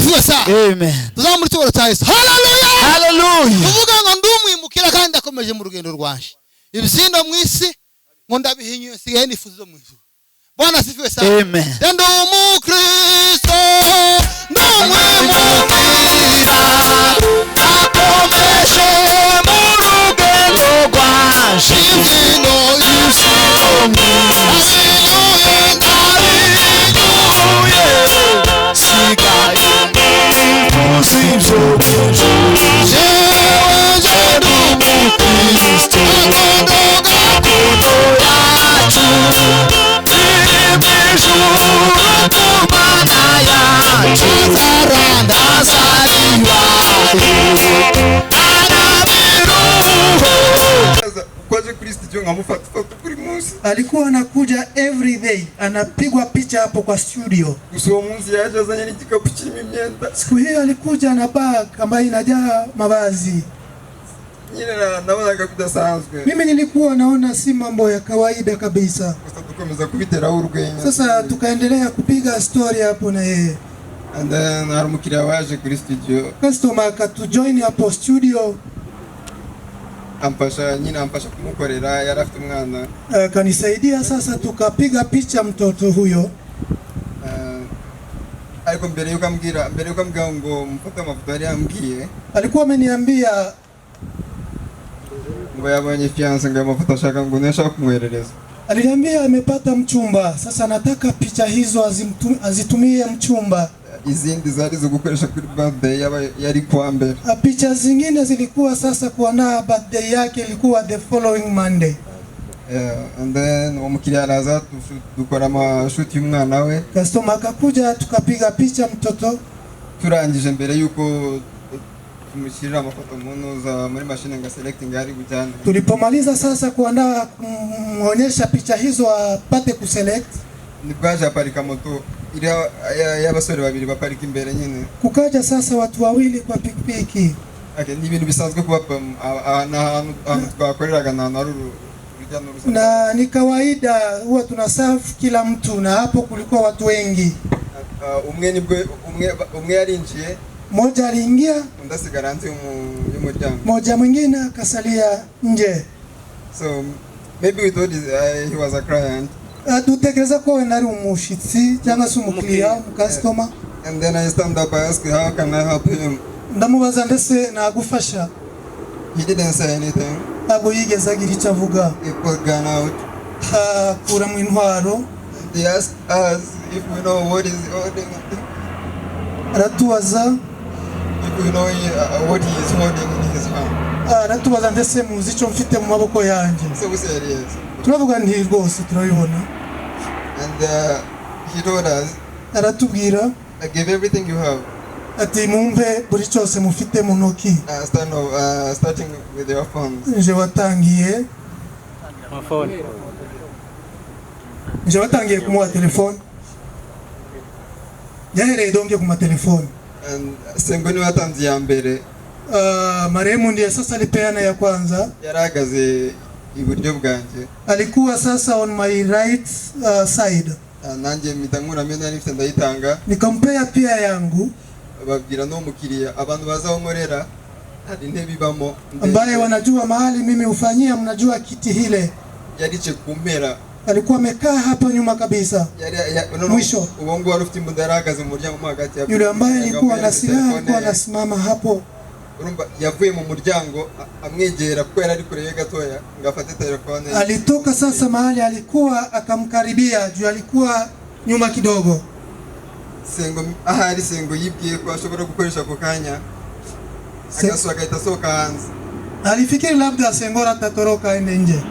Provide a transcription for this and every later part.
asifiwe sana. Amen. Tuzamuri cyoro cya Yesu. Hallelujah. Hallelujah. Uvuga ngo ndumwimukira kandi akomeje mu rugendo rwanje. Ibizindo mwisi ngo ndabihinyuye sigaye nifuzo mu ijuru. Bwana asifiwe sana. Amen. Ndendo mu Kristo ndumwimukira akomeje mu rugendo rwanje. Ibizindo yusi alikuwa anakuja every day, anapigwa picha hapo kwa studio. Siku hiyo alikuja na bag ambayo inajaa mavazi. Mimi nilikuwa naona si mambo ya kawaida kabisa. Sasa tukaendelea kupiga story hapo na yeye. And then haramukiriya waje kuri studio. Customer akatujoin hapo studio. Ampasha kumukorera, yari afite umwana. Kanisaidia sasa tukapiga picha mtoto huyo. Ariko mbere yuko ambwira ngo mfata amafoto yari ambwiye. Alikuwa ameniambia ngo yabonye fiance ngo amafoto ashaka ngo nashaka kumwerereza. Aliniambia amepata mchumba, sasa nataka picha hizo azitumie mchumba. Izindi zari zo gukoresha kuri birthday yari kwa mbere. Picha zingine zilikuwa sasa kuandaa birthday yake ilikuwa the following Monday. And then umukiriya araza dukora amashoot y'umwana we. Customer akakuja tukapiga picha mtoto. Turangije mbere yuko tumushyirira amafoto munoza muri machine nga selecting ari bujyana. Tulipomaliza sasa kuandaa muonyesha picha hizo apate kuselect. Nibwaje aparika moto y'abasore babiri baparika imbere nyine. Kukaja sasa watu wawili kwa pikipiki. Okay, ni ibintu bisanzwe kuba ahantu twakoreraga na na ni kawaida huwa tunaserve kila mtu, na hapo kulikuwa watu wengi. Umwe yarinjiye, mmoja aliingia, ndasigara hanze y'umuryango, mmoja mwingine akasalia nje. So maybe we thought he was a client. Dutekereza ko nari umushitsi cyangwa se umukiriya, customer. And then I stand up, I ask how can I help him. Ndamubaza ndetse nagufasha. He didn't say anything. Ntabwo yigeze agira icyo avuga. He pulled gun out. Kura mu intwaro. He asked us if we know what is holding. Aratubaza if we know what he is holding in his hand. Aratubaza ndetse muzi icyo mfite mu maboko yanjye. So we said yes. Turavuga nti rwose turabibona. And he told us, aratubwira, I give everything you have. Ati mumpe buri cyose mufite mu ntoki. Starting with your phones. Nje watangiye phone. Nje watangiye kumuha telefone. Yahereye donge kuma telefone. And sengo ni watanzi ya mbere. Marehemu ndiye sasa alipeana ya kwanza. Yaragaze iburyo bwanjye. Alikuwa sasa on my right side. Nanjye mitangura mena nifite ndayitanga. Nikampea pia yangu. Babwira no mukiriya abantu bazaho nkorera hari intebe ibamo ambaye wanajua mahali mimi ufanyia, mnajua kiti hile. Yarice kumpera. Alikuwa amekaa hapo nyuma kabisa. Mwisho ubongo wari ufite imbunda yaragaze mu muryango hagati yule ambaye alikuwa na silaha alikuwa anasimama hapo. Urumva yavuye mu muryango amwegera kuko yari ari kure gatoya ngafate telefone. Alitoka sasa mahali alikuwa akamkaribia juu alikuwa nyuma kidogo. Sengo ahari sengo yibwiye ko ashobora gukoresha ako kanya akaso agahita soka hanze. Alifikiri labda Sengora atatoroka ende nje.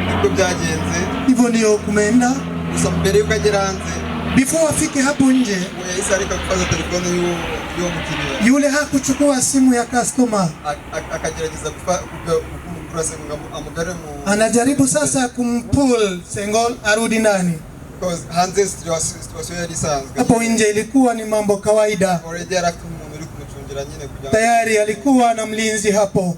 Niko byagenze. Hivyo ndio kumeenda. Gusa mbere yuko agera hanze, before afike hapo nje, yahise areka gufata telefone y'uwo mukiriya. Yule hakuchukua simu ya customer. Akagerageza kumukura Sengo amugare mu. Anajaribu sasa kumpull Sengo arudi ndani. Because hanze situation yari isanzwe. Hapo nje ilikuwa ni mambo kawaida. Already yarafu umuntu uri kumucungira nyine kugira. Tayari alikuwa na mlinzi hapo.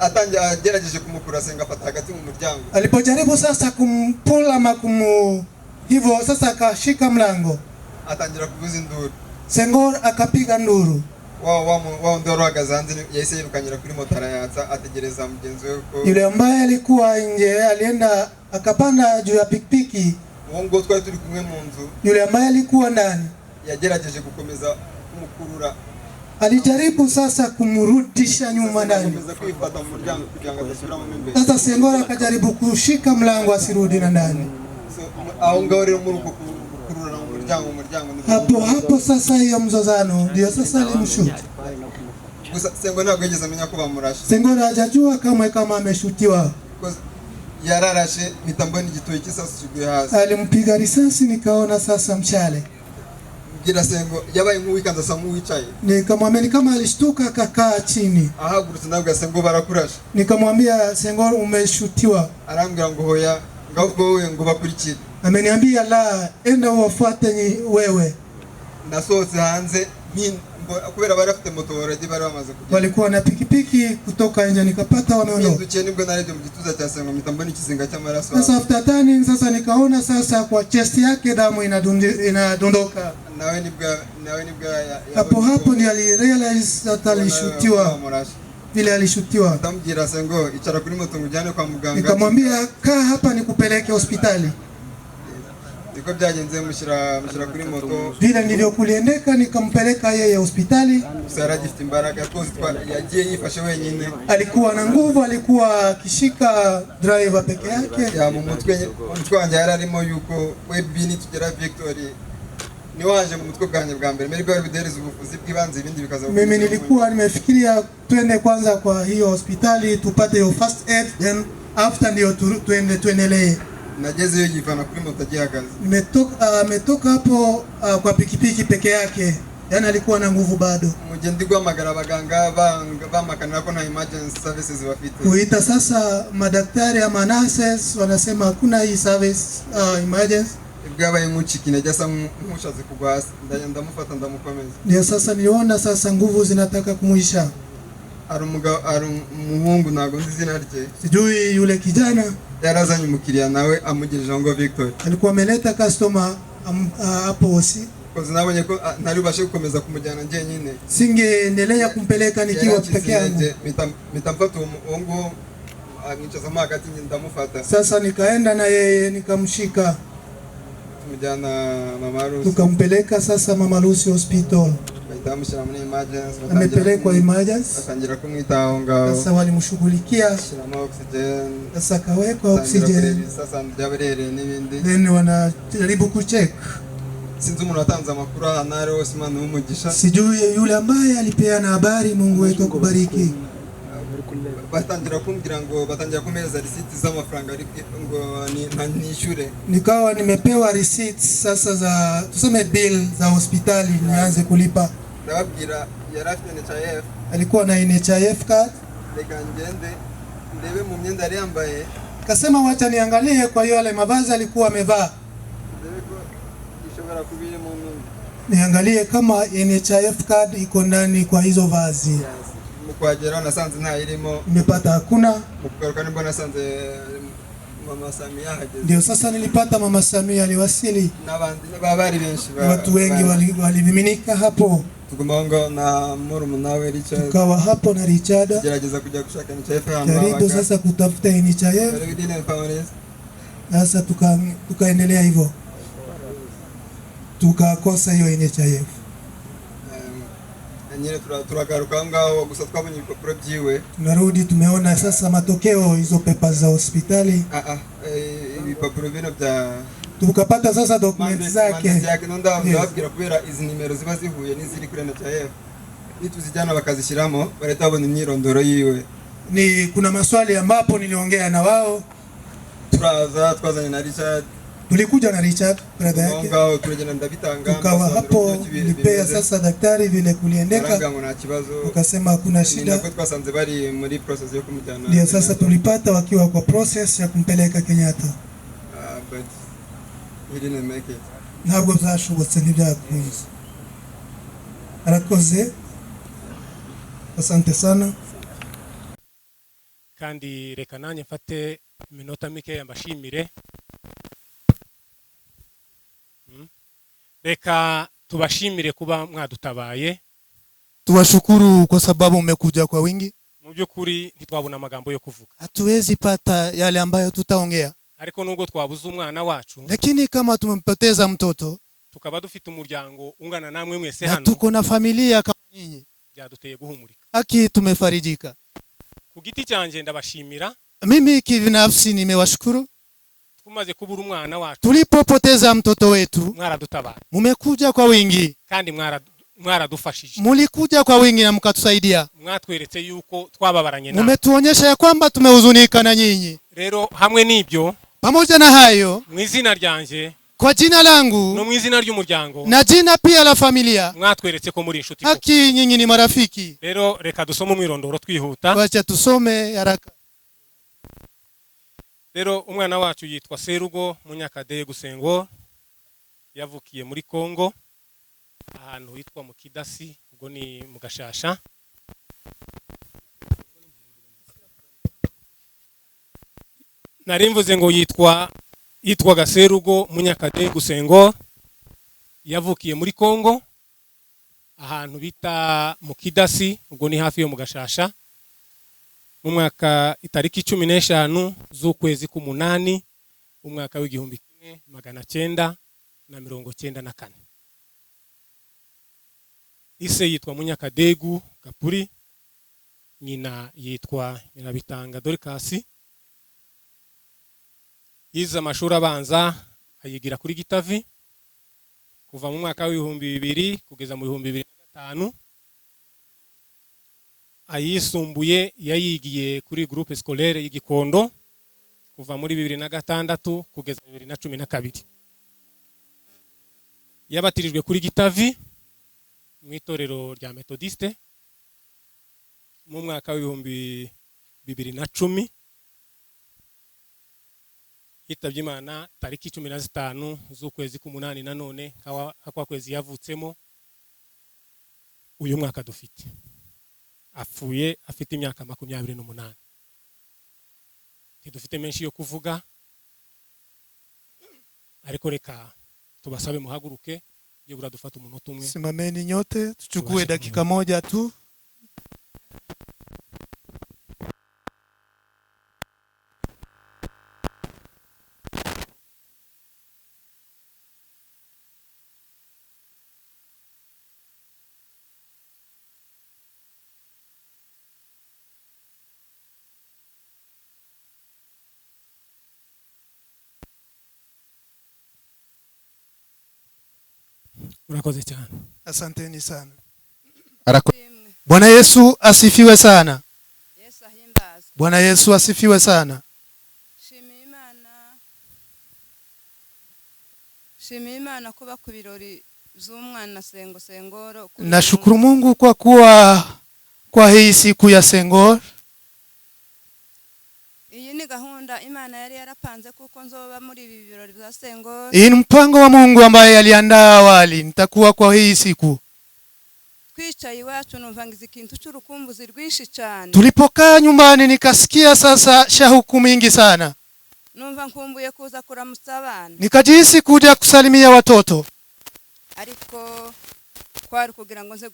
Atanje agerageje kumukura Sengo afata hagati mu muryango. Alipojaribu sasa kumpull ama hivyo sasa akashika mlango. atangira kuvuza induru. Senghor akapiga nduru. Wao ndio wahagaze hanze yahise yirukanyira kuri moto arayatsa ategereza mugenzi we ko Yule ambaye alikuwa nje alienda akapanda juu ya pikipiki. uwo ngo twari turi kumwe mu nzu. Yule ambaye alikuwa ndani Yagerageje gukomeza kumukurura. Alijaribu sasa kumrudisha nyuma ndani. Sasa Senghor akajaribu kushika mlango asirudi na ndani. Hapo sasa hiyo mzozano ndio sasa alimshuti. Senghor hajajua kama ameshutiwa. Yararashe mitamboni gitoyi kisasu kiguye hasi. Alimpiga risasi nikaona sasa mshale. Gira Sengo yabaye nk'uwikanza samu wicaye. Nikamwambia kama alishtuka akakaa chini. Ahagurutse nabwo Sengo barakurasha. Nikamwambia Senghor umeshutiwa. Arambwira ngo hoya ngahubwo wewe ngo bakurikire. Ameniambia la, enda uwafuate wewe. Nasohotse hanze kubera bari afite moto already bari bamaze kugenda. Walikuwa na pikipiki kutoka nje nikapata wameondoka. Ndukiye nibwo nareje mu gituza cya Sengo mitamboni kizinga cy'amaraso. Sasa after turning sasa nikaona sasa kwa chest yake damu inadondoka. Nawe nibwo hapo ni alirealize that alishutiwa. Vile alishutiwa. Ndamubwira Sengo icara kuri moto ngujyane kwa muganga. Nikamwambia kaa hapa nikupeleke hospitali. Niko byagenze mushyira kuri moto. Vile nilivyokuliendeka nikampeleka yeye hospitali. Sara gifite imbaraga twose yagiye yifashe wenyine. Alikuwa na nguvu, alikuwa akishika driver peke yake. Ya mu mutwe wanjye yararimo yuko webini tugera Victory. Ni waje mu mutwe bwanjye bwa mbere mbere bwa bidereza ubuvuzi bw'ibanze ibindi bikaza. Mimi nilikuwa nimefikiria twende kwanza kwa hiyo hospitali tupate hiyo first aid, then after ndio tuendelee. Nagezeyo yivana kuri moto agihagaze. Ametoka hapo kwa pikipiki peke yake. Yaani alikuwa na nguvu bado. Mugendi guhamagara abaganga bamakanira ko nta emergency services bafite. Kuita sasa madaktari ama nurses wanasema hakuna hii service emergency. Bwabaye nk'ukikine jasa nk'ushatse kugwa hasi ndamufata ndamukomeza. Ndio sasa niliona sasa nguvu zinataka kumuisha. Ari umuhungu ntago nzi izina rye. Sijui yule kijana yarazanye umukiriya nawe amugejeje ngo Victory. Alikuwa ameleta customer hapo osi. Kozi nabonye ko ntari bashe gukomeza kumujyana nje nyine. Singeendelea kumpeleka nikiwa peke yangu. Mitamfata uongo nichaza hagati ndamufata. Sasa nikaenda na yeye nikamshika. Tumujyana Mama Lucy. Tukampeleka sasa Mama Lucy Hospital. Bitamushyira muri emergency. Amepelekwa emergency. Atangira kumwitaho ngaho. Sasa walimshughulikia. Shiramo oxygen. Sasa kawekwa oxygen. Sasa ndaberere n'ibindi. Then wanajaribu kucheck. Sinzi umuntu atanze amakuru ahanare wose Imana umugisha. Sijui yule ambaye alipeana habari, Mungu wetu akubariki. Batangira kumbwira ngo batangira kumeza receipt z'amafaranga ngo nishure. Nikawa nimepewa receipts sasa za tuseme bill za hospitali nianze kulipa. Ndababwira yarafite NHIF. Alikuwa na NHIF card. Reka ngende ndebe mu myenda yari yambaye. Kasema wacha niangalie kwa hiyo yale mavazi alikuwa amevaa. Niangalie kama NHIF card iko ndani kwa hizo vazi. Mukwagera nasanze nta irimo. Nimepata hakuna. Mukugaruka nimbo nasanze Mama Samia hageze. Ndio sasa nilipata Mama Samia aliwasili. N'abandi babari benshi watu wengi waliviminika hapo. Tugumongo na murumuna we Richard. Tukawa hapo na Richard. Gerageza kuja kushaka NHIF hano. Karibu sasa kutafuta NHIF. Sasa tukaendelea hivyo. Tukakosa hiyo NHIF. Nyine turagaruka ngaho gusa twabonye ibipapuro byiwe. Tunarudi tumeona sasa matokeo hizo papers za hospitali. Ibipapuro bino bya tukapata sasa documents zake. Yake ndababwira kubera izi nimero ziba zihuye n'iziri kuri NHIF. Nituzijyana bakazishyiramo bareta babona imyirondoro yiwe. Ni kuna maswali ambapo niliongea na wao. Twazanye na Richard. Tulikuja na Richard brother yake. Ngao turejana ndabitanga. Tukawa hapo nilipea sasa daktari vile kuliendeka. Ukasema hakuna shida. Ndio twasanze bari muri process yo kumujyana. Ndio sasa tulipata wakiwa kwa process ya kumpeleka Kenyatta. But he didn't make it. Ntabwo byashobotse ntibyakunze. Arakoze. Asante sana. Kandi reka nanye mfate iminota mike yambashimire. reka tubashimire kuba mwadutabaye. Tuwashukuru kwa sababu umekuja kwa wingi. Mu by'ukuri ntitwabona amagambo yo kuvuga, Hatuwezi pata yale ambayo tutaongea, ariko nubwo twabuze umwana wacu, lakini kama tumempoteza mtoto tukaba dufite umuryango ungana namwe mwese na hano, tuko na familia kama nyinyi, byaduteye guhumurika. haki tumefarijika. Ku giti cyanjye ndabashimira, Mimi kibinafsi nimewashukuru. tumaze kubura umwana wacu Tulipopoteza mtoto wetu, mwaradutabaye mumekuja kwa wingi, kandi mwaradufashije, mulikuja kwa wingi na mkatusaidia. mwatweretse yuko twababaranye nawe. Mumetuonyesha ya kwamba tumehuzunika na nyinyi. Rero hamwe n'ibyo, Pamoja na hayo, mu izina ryanjye kwa jina no langu mu izina ry'umuryango, na jina pia la familia, mwatweretse ko muri inshuti koko. haki nyinyi ni marafiki. Rero reka dusome umwirondoro twihuta. Wacha tusome haraka. Rero umwana wacu yitwa Serugo Munyakade Gusengo, yavukiye muri Kongo ahantu hitwa mu Kidasi, ubwo ni mu Gashasha. Narimvuze ngo yitwaga Serugo Munyakade Gusengo, yavukiye muri Kongo ahantu bita mu Kidasi, ubwo ni hafi yo mu Gashasha, mu mwaka itariki 15 z'ukwezi k'umunani umwaka w'1994. Ise yitwa Munyakadegu Gapuri, nyina yitwa Nyirabitanga Dorcas. Yize amashuri abanza ayigira kuri Gitavi kuva mu mwaka w'2000 kugeza mu 2005. Ayisumbuye yayigiye kuri groupe scolaire y'Igikondo kuva muri 2006 kugeza 2012. Yabatirijwe kuri Gitavi mu itorero rya Methodiste mu mwaka w'2010. Yitabye Imana tariki 15 z'ukwezi k'umunani, nanone kwa kwezi yavutsemo uyu mwaka dufite. Apfuye afite imyaka 28. Tidufite menshi yo kuvuga, ariko reka tubasabe muhaguruke, yegura dufata umunota umwe. Simameni nyote, tuchukue dakika moja tu. Murakoze cyane. Asanteni sana. Bwana Yesu asifiwe sana. Yesu ahimbazwe. Bwana Yesu asifiwe sana. Shimira Imana kuba ku birori z'umwana Sengoro. Nashukuru Mungu kwa kuwa kwa hii siku ya Sengoro. Iyi ni gahunda Imana yari yarapanze kuko nzoba muri ibi birori bya Sengoro. Hii ni mpango wa Mungu ambaye aliandaa awali, nitakuwa kwa hii siku. Twicaye iwacu numva ngize ikintu cy'urukumbuzi rwinshi cyane. Tulipokaa nyumbani nikasikia sasa shauku mingi sana. Numva nkumbuye kuza kuramutsa abana. Nikajihisi kuja kusalimia watoto. Ariko kwari kugira ngo nze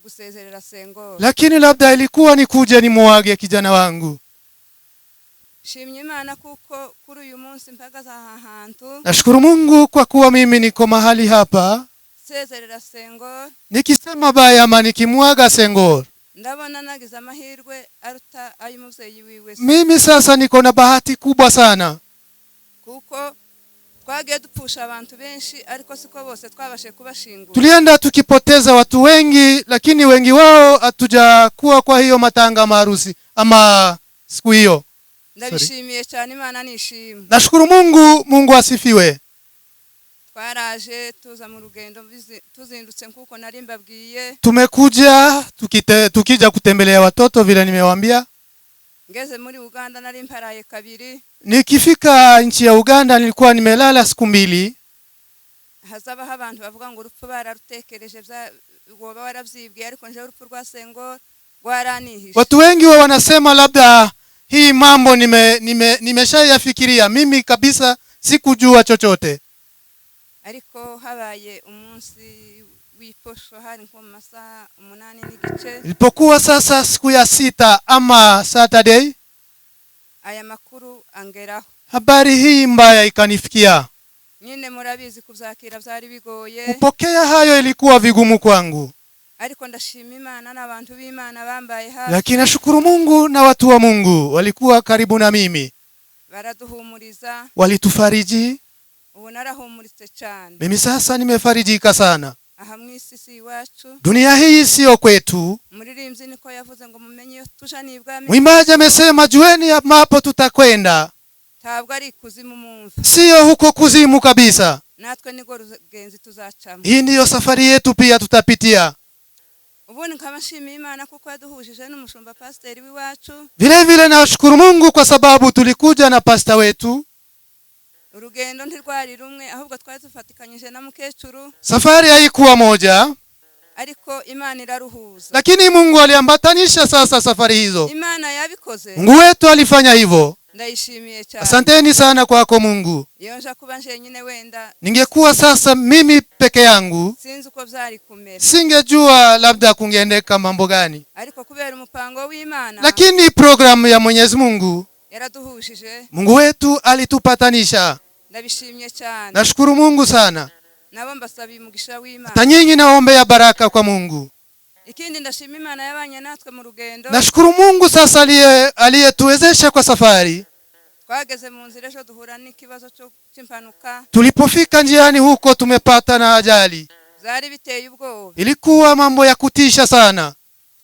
gusezerera Sengoro. Lakini labda ilikuwa ni kuja ni muage kijana wangu. Shimye Imana kuko kuri uyu munsi mpagaza aha hantu. Nashukuru Mungu kwa kuwa mimi niko mahali hapa. Sezerera Sengoro. Nikisema baya ama nikimwaga Sengoro, Ndabona nagize amahirwe aruta ay'umuvyeyi wiwe. Mimi sasa niko na bahati kubwa sana. Kuko twagiye dupfusha abantu benshi ariko siko bose twabashe kubashingura. Tulienda tukipoteza watu wengi, lakini wengi wao hatujakuwa kwa hiyo matanga maharusi ama siku hiyo. Ndabishimiye cyane, Imana nishimye. Nashukuru Mungu, Mungu asifiwe. Twaraje tuza mu rugendo tuzindutse nkuko nari mbabwiye. Tumekuja tukija kutembelea watoto vile nimewaambia. Ngeze muri Uganda nari mparaye kabiri. Nikifika nchi ya Uganda nilikuwa nimelala siku 2. Hazaba abantu bavuga ngo urupfu bararutekereje woba waravyibwiye, ariko nje urupfu rwa Sengoro rwaranihishe. Watu wengi wanasema labda hii mambo nimeshayafikiria. Mimi kabisa sikujua chochote. ariko habaye umunsi w'iposho hari nko mu masaha 8:30. Ilipokuwa sasa siku ya 6 ama Saturday, aya makuru angeraho. habari hii mbaya ikanifikia. Nyine murabizi kuzakira byari bigoye, Kupokea hayo ilikuwa vigumu kwangu, ariko ndashima Imana n'abantu b'Imana bambaye hafi, lakini nashukuru Mungu na watu wa Mungu walikuwa karibu na mimi, baraduhumuriza. walitufariji. Ubu narahumuritse cyane. Mimi sasa nimefarijika sana. Aha mwisi si iwacu, Dunia hii sio kwetu. muririmbyi niko yavuze ngo mumenye iyo tuja n'ibwami. Mwimbaji amesema jueni ambapo tutakwenda, Ntabwo ari kuzimu mumva, sio huko kuzimu kabisa. natwe nigo rugenzi tuzacamo. Hii ndiyo safari yetu pia tutapitia. Ubundi nkabashimiye Imana kuko yaduhujije n'umushumba pasiteri w'iwacu. Vile vile nashukuru Mungu kwa sababu tulikuja na pasta wetu. Urugendo ntirwari rumwe, ahubwo twari dufatikanyije na mukecuru, Safari haikuwa moja, ariko Imana iraruhuza. lakini Mungu aliambatanisha sasa safari hizo. Imana yabikoze, Mungu wetu alifanya hivyo. ndayishimiye cyane. Asanteni sana kwako Mungu. Iyo nja kuba nje nyine wenda Ningekuwa sasa mimi peke yangu, sinzi uko byari kumera, singejua labda kungeendeka mambo gani. ariko kubera umupango w'Imana Lakini programu ya Mwenyezi Mungu, yaraduhujije, Mungu wetu alitupatanisha. ndabishimye cyane. Nashukuru Mungu sana. Nabo mbasabiye umugisha w'Imana. Hata nyinyi naombea baraka kwa Mungu. Ikindi ndashima Imana yabanye natwe mu rugendo. Nashukuru Mungu sasa aliyetuwezesha kwa safari. Twageze mu nzira ejo duhura n'ikibazo cy'impanuka. Tulipofika njiani huko tumepata na ajali. Zari biteye ubwoba. Ilikuwa mambo ya kutisha sana.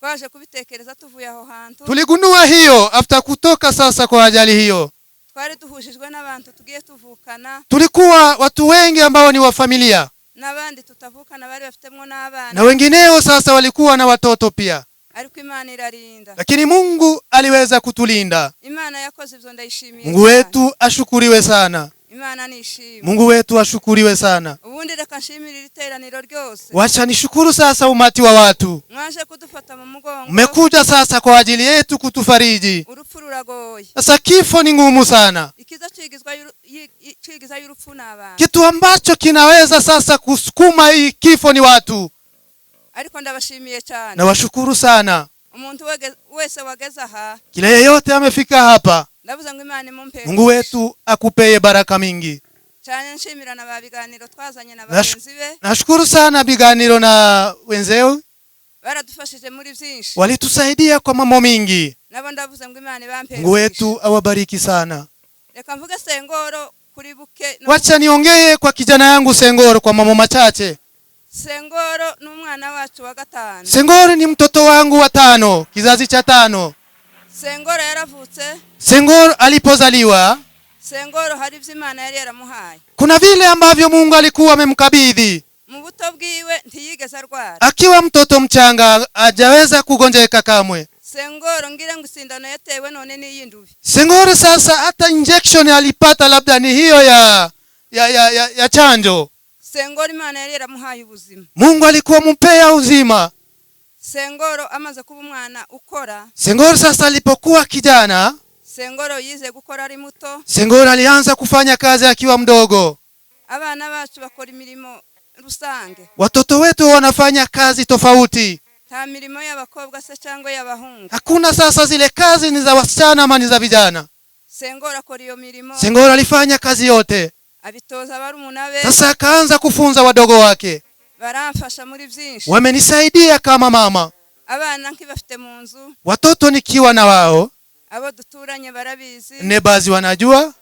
Twaje kubitekereza tuvuye aho hantu. Tuligundua hiyo after kutoka sasa kwa ajali hiyo. Twari duhujijwe n'abantu tugiye tuvukana. Tulikuwa watu wengi ambao ni wa familia. N'abandi tutavukana bari bafitemo n'abana. Na wengineo sasa walikuwa na watoto pia. Ariko Imana irarinda. Lakini Mungu aliweza kutulinda. Imana yakoze ivyo ndayishimiye. Mungu wetu ashukuriwe sana. Imana nishimye. Mungu wetu ashukuriwe sana. Ubundi reka nshimire iteraniro ryose. Wacha nishukuru sasa umati wa watu. Mwaje kudufata mu mugongo. Mmekuja sasa kwa ajili yetu kutufariji. Urupfu ruragoye. Sasa kifo ni ngumu sana. Ikiza cigiza y'urupfu n'abantu. Kitu ambacho kinaweza sasa kusukuma hii kifo ni watu. Ariko ndabashimiye cyane. Na washukuru sana. Umuntu wese wageze aha. Kila yeyote amefika hapa. Ndavuze ngo Imana imumpe. Mungu wetu akupeye baraka mingi. Cyane nshimira na babiganiro twazanye na bagenzi be. Nashukuru sana biganiro na wenzeo. Baradufashije muri byinshi. Walitusaidia kwa mambo mingi. Nabo ndavuze ngo Imana ibampe. Mungu wetu awabariki sana. Reka mvuge Sengoro kuri buke. Wacha niongee kwa kijana yangu Sengoro kwa mambo machache. Sengoro ni umwana wacu wa 5. Sengoro ni mtoto wangu wa 5, kizazi cha 5. Sengoro yaravutse. Sengoro alipozaliwa, Sengoro hari Imana yari yaramuhaye. kuna vile ambavyo Mungu alikuwa amemkabidhi. Mu buto bwiwe ntiyigeze arwara. Akiwa mtoto mchanga hajaweza kugonjeka kamwe. Sengoro ngira ngo isindano yatewe none ni yindubi. Sengoro sasa hata injection alipata labda ni hiyo ya chanjo. Sengoro Imana yari yaramuhaye ubuzima. Mungu alikuwa mpea uzima. Sengoro amaze kuba umwana ukora. Sengoro sasa alipokuwa kijana, Sengoro yize gukora ari muto. Sengoro alianza kufanya kazi akiwa mdogo. Abana bacu bakora imirimo rusange. Watoto wetu wanafanya kazi tofauti. Ta mirimo y'abakobwa se cyangwa y'abahungu. Hakuna sasa zile kazi ni za wasichana ama ni za vijana. Sengoro akora iyo mirimo. Sengoro alifanya kazi yote. Abitoza barumuna be. Sasa akaanza kufunza wadogo wake. Baramfasha muri byinshi. Wamenisaidia kama mama. Abana nkibafite mu nzu. Watoto nikiwa na wao. Abo duturanye barabizi. Nebazi wanajua.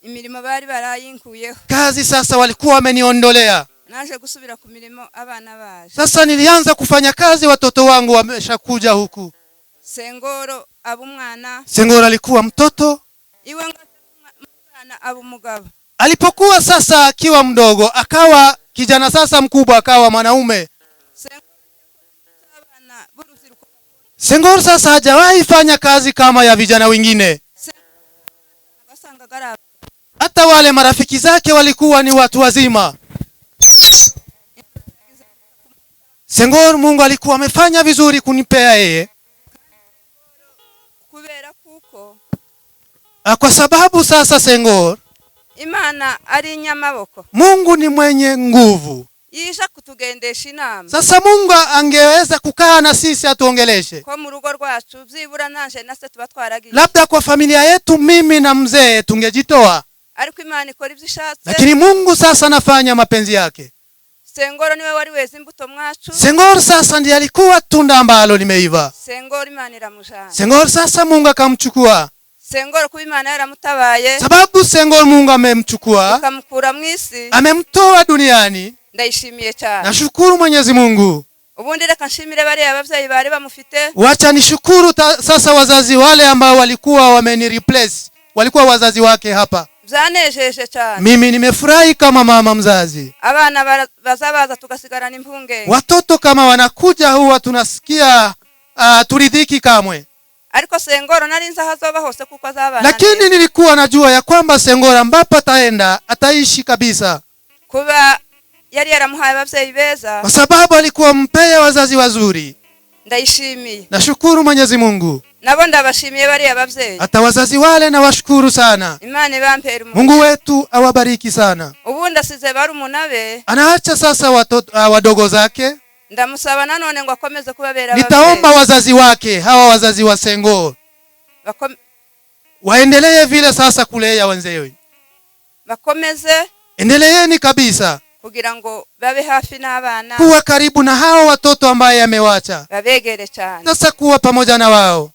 Imirimo bari barayinkuyeho. Kazi sasa walikuwa wameniondolea. Naje gusubira ku mirimo abana baje. Sasa nilianza kufanya kazi, watoto wangu wameshakuja huku. Sengoro abumwana. Sengoro alikuwa mtoto. Iwe mwana abumugabo. Alipokuwa sasa akiwa mdogo akawa kijana, sasa mkubwa akawa mwanaume. Sengoro sasa hajawahi fanya kazi kama ya vijana wengine. Hata wale marafiki zake walikuwa ni watu wazima. Sengoro Mungu alikuwa amefanya vizuri kunipea yeye. Kubera kuko Kwa sababu sasa Sengoro Imana ari inyamaboko, Mungu ni mwenye nguvu. yisha kutugendesha inama Sasa Mungu angeweza kukaa na sisi atuongeleshe, ko mu rugo rwacu byibura nanje nase tuba twaragiye, labda kwa familia yetu mimi na mzee tungejitoa, ariko Imana ikora ibyo ishatse. lakini Mungu sasa anafanya mapenzi yake. Sengoro niwe wari weze imbuto mwacu. Sengor sasa ndiye alikuwa tunda ambalo limeiva. Sengoro Imana iramujana. Sengor sasa Mungu akamchukua, Sengoro kuba Imana yaramutabaye, sababu Sengor Mungu amemchukua, akamukura mu isi, amemtoa duniani. ndayishimiye cyane. Nashukuru Mwenyezi Mungu. Ubundi reka nshimire bari abavyeyi bari bamufite. Wacha nishukuru sasa wazazi wale ambao walikuwa wameni replace, walikuwa wazazi wake hapa. Byanejeje cyane. Mimi nimefurahi kama mama mzazi. Abana bazabaza tugasigarana impungenge. Watoto kama wanakuja huwa tunasikia turidhiki kamwe. Ariko Sengoro narinza hazoba hose kuko azabana. Lakini nilikuwa najua ya kwamba Sengora ambapo ataenda ataishi kabisa, kuba yari yaramuhaye abavyeyi beza, kwa sababu alikuwa mpea wazazi wazuri. Ndayishimiye. Nashukuru Mwenyezi Mungu. Nabo ndabashimiye bari abavyeyi. Hata wazazi wale na washukuru sana. Imana ibampera Mungu wetu awabariki sana. Ubundi asize bari umunabe. Anaacha sasa watoto wadogo zake. Ndamusaba nanone ngo akomeze kubabera abavyeyi. Nitaomba wazazi wake, hawa wazazi wa Sengor, waendelee vile sasa kulea wenzewe. Bakomeze. Endeleeni kabisa kugira ngo babe hafi n'abana, kuwa karibu na hao watoto ambaye amewacha, babegere cyane. Sasa kuwa pamoja na wao.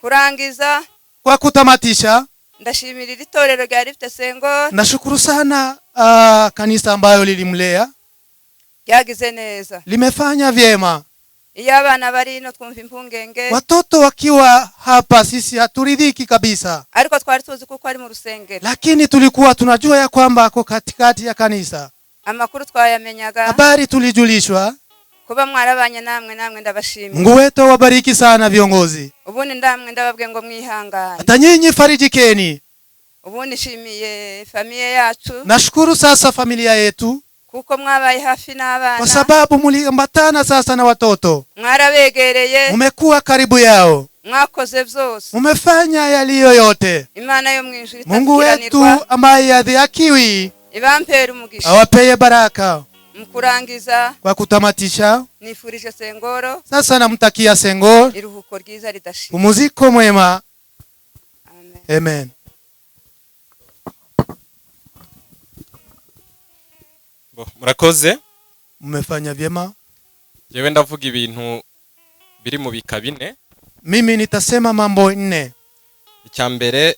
Kurangiza, kwa kutamatisha, ndashimirira itorero rya Rifte Sengor. Nashukuru sana kanisa ambayo lilimlea, yagize neza, limefanya vyema. Iyo abana bari ino twumva impungenge, watoto wakiwa hapa sisi haturidhiki kabisa, ariko twari tuzi kuko ari mu rusengero, lakini tulikuwa tunajua ya kwamba ako katikati ya kanisa. Amakuru twayamenyaga, habari tulijulishwa. kuba mwarabanye namwe ndabashimira. Mungu wetu wabariki sana viongozi. Ubundi ndamwe ndababwiye ngo mwihangane. Hata nyinyi farijikeni. Ubundi shimiye familia yacu. Nashukuru sasa familia yetu, kuko mwabaye hafi n'abana, kwa sababu muliambatana sasa na watoto, mwarabegereye, mumekuwa karibu yao, mwakoze byose, mumefanya yaliyo yote. Imana yo mwijuru Mungu wetu ambaye adhiakiwi ibampera umugisha, awapeye baraka. Mkurangiza, kwa kutamatisha, nifurije Sengoro, sasa namtakia Sengor iruhuko ryiza ridashira, pumziko mwema. Amen. Amen. Murakoze, mmefanya vyema. Yewe ndavuga ibintu biri mu bika bine. Mimi nitasema mambo 4. Icyambere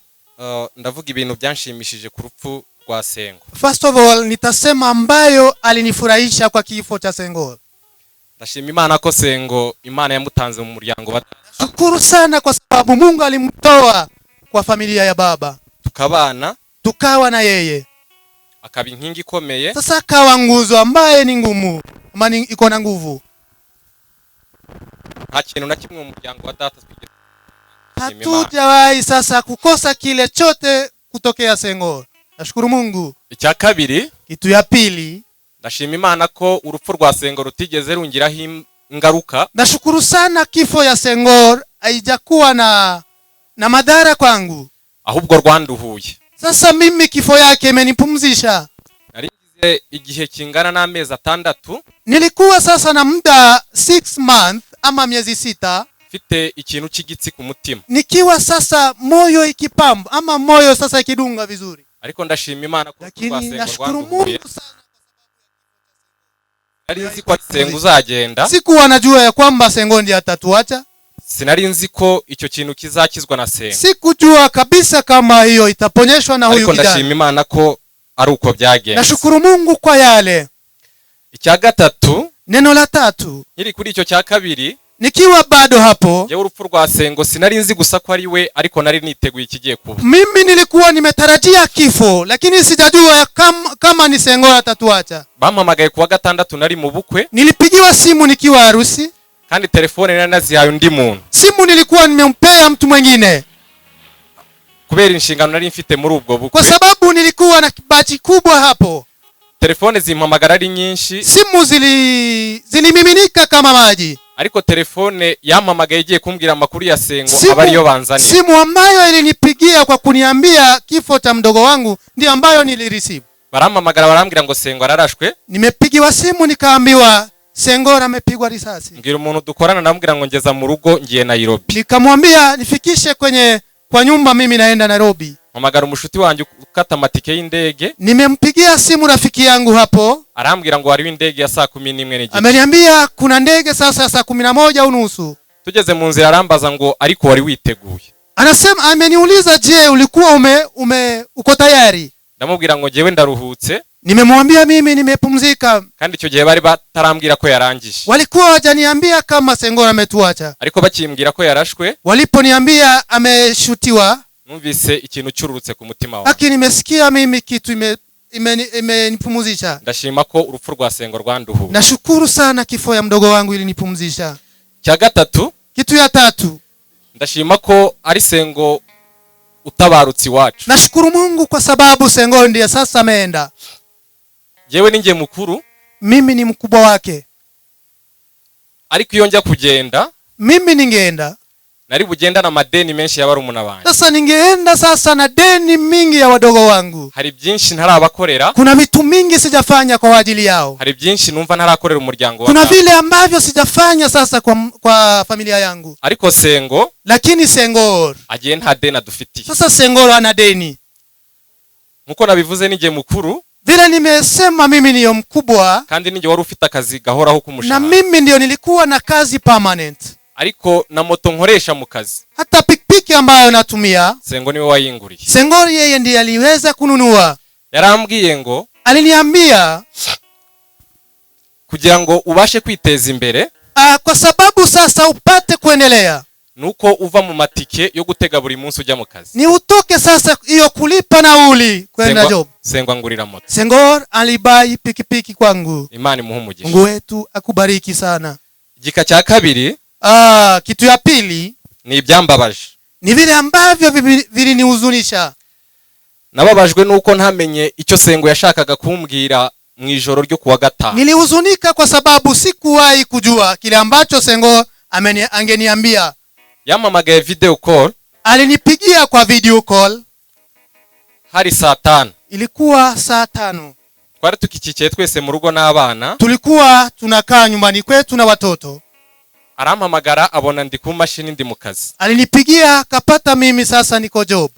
ndavuga ibintu byanshimishije ku rupfu rwa Sengo. First of all, nitasema ambayo alinifurahisha kwa kifo cha Sengor. Ndashima Imana ko Sengo Imana yamutanze mu muryango wa. Shukuru sana kwa sababu Mungu alimtoa kwa familia ya baba. Tukabana, tukawa na yeye. Akaba inkingi ikomeye. Sasa akawa nguzo ambaye ni ngumu, ama iko na nguvu. Nta kintu na kimwe mu muryango wa data twigeze. Hatujawahi sasa kukosa kile chote kutokea Sengor. Nashukuru Mungu. Icya kabiri, kitu ya pili, ndashima Imana ko urupfu rwa Sengor rutigeze rungiraho ingaruka. Nashukuru sana kifo ya Sengor haijakuwa na madhara kwangu, ahubwo rwanduhuye. Sasa mimi kifo yake imenipumzisha. Narigize igihe kingana n'amezi 6. Nilikuwa sasa na muda 6 months ama miezi 6. Mfite ikintu cy'igitsi ku mutima. Nikiwa sasa moyo ikipamba ama moyo sasa ikidunga vizuri. Ariko ndashima Imana ko nashukuru Mungu sana. Nari nzi ko Sengo uzagenda. Sikuwa najua ya kwamba Sengo ndiye atatuacha. Sinari nzi ko icyo kintu kizakizwa na Sengo. Sikujua kabisa kama hiyo itaponyeshwa na huyu kijana. Ariko ndashima Imana ko ari uko byagenze. Nashukuru Mungu kwa yale. Icya gatatu, neno la 3. Nyiri kuri icyo cya kabiri, nikiwa bado hapo, yewe urupfu rwa Sengo sinari nzi gusa ko ari we, ariko nari niteguye ikigiye kuba. Mimi nilikuwa nimetarajia kifo, lakini sijajua kama ni Sengo atatuacha. Bampamagaye kuwa 6 nari mu bukwe. Nilipigiwa simu nikiwa harusi. Kandi telefone nari nazihaye undi muntu. Simu nilikuwa nimempea mtu mwingine. Kubera inshingano nari mfite muri ubwo bukwe. Kwa sababu nilikuwa na kibaji kubwa hapo. Telefone zimpamagara ari nyinshi. Simu zilimiminika kama maji. ariko telefone yampamagaye igiye kumbwira amakuru ya Sengo aba ariyo banzaniye. Simu ambayo ilinipigia kwa kuniambia kifo cha mdogo wangu ndio ambayo nilireceive. Barampamagara barambwira ngo Sengo ararashwe. Nimepigiwa simu nikaambiwa Sengo amepigwa risasi. Mbwira umuntu dukorana ndamubwira ngo ngeza mu rugo ngiye Nairobi. Nikamwambia nifikishe kwa nyumba, mimi naenda Nairobi. Mpamagara umushuti wanjye ukata amatike y'indege. Nimempigia simu rafiki yangu hapo. Arambwira ngo hariho indege ya saa 11 n'igice. Ameniambia kuna ndege sasa saa 11:30. Tugeze mu nzira arambaza ngo ariko wari witeguye. Anasema ameniuliza, je, ulikuwa uko tayari? Ndamubwira ngo jewe ndaruhutse. Nimemwambia mimi nimepumzika. Kandi icyo gihe bari batarambwira ko yarangije. Walikuwa wajaniambia kama Sengo ametuacha. Ariko bakimbwira ko yarashwe. Waliponiambia ameshutiwa, numvise ikintu cyururutse ku mutima wawe. Lakini nimesikia mimi kitu imenipumzisha. Ndashima ko urupfu rwa Sengo rwanduhu. Nashukuru sana kifo ya mdogo wangu ilinipumzisha. Cya gatatu, kitu ya tatu, ndashima ko ari Sengo utabarutsi wacu. Nashukuru Mungu kwa sababu Sengo ndiye sasa ameenda. Jewe ninge mukuru, mimi ni mkubwa wake. Ariko iyo njya kugenda, mimi ningeenda, nari bugenda na madeni menshi y'abarumuna banje. Sasa ningeenda sasa na deni mingi ya wadogo wangu. Hari byinshi ntarabakorera. Kuna vitu mingi sijafanya kwa ajili yao. Hari byinshi numva ntarakorera umuryango wangu. Kuna vile ambavyo sijafanya sasa kwa familia yangu. Ariko Sengo, lakini Sengo agiye nta deni adufitiye. Sasa Sengo ana deni. Nkuko nabivuze ninge mukuru, vile nimesema mimi niyo mkubwa, kandi ninge wari ufite akazi gahoraho kumushahara. Na mimi ndio nilikuwa na kazi permanent. Ariko na moto nkoresha mu kazi, hata pikipiki ambayo natumia Sengo niwe wayinguriye. Sengo yeye ndiye aliweza kununua. Yarambwiye ngo, aliniambia kugira ngo ubashe kwiteza imbere, kwa sababu sasa upate kuendelea, nuko uva mu matike yo gutega buri munsi ujya mu kazi. Ni utoke sasa hiyo kulipa nauli kwenda job. Sengo angurira moto. Sengo alibai pikipiki kwangu. Imani muhe umugisha. Mungu wetu akubariki sana. Igika cya kabiri, kitu ya pili ni ibyambabaje. Ni vile ambavyo vilinihuzunisha. Nababajwe nuko ntamenye icyo Sengo yashakaga kumbwira mu ijoro ryo kuwa gatanu. Nilihuzunika kwa sababu sikuwahi kujua kile ambacho Sengo angeniambia. Yampamagaye video call. Alinipigia kwa video call. Hari saa 5. Ilikuwa saa 5. Twari tukikikiye twese mu rugo n'abana. Tulikuwa tunakaa nyumbani kwetu na watoto. Arampamagara abona ndi ku mashini ndi mu kazi. Alinipigia kapata mimi sasa niko job.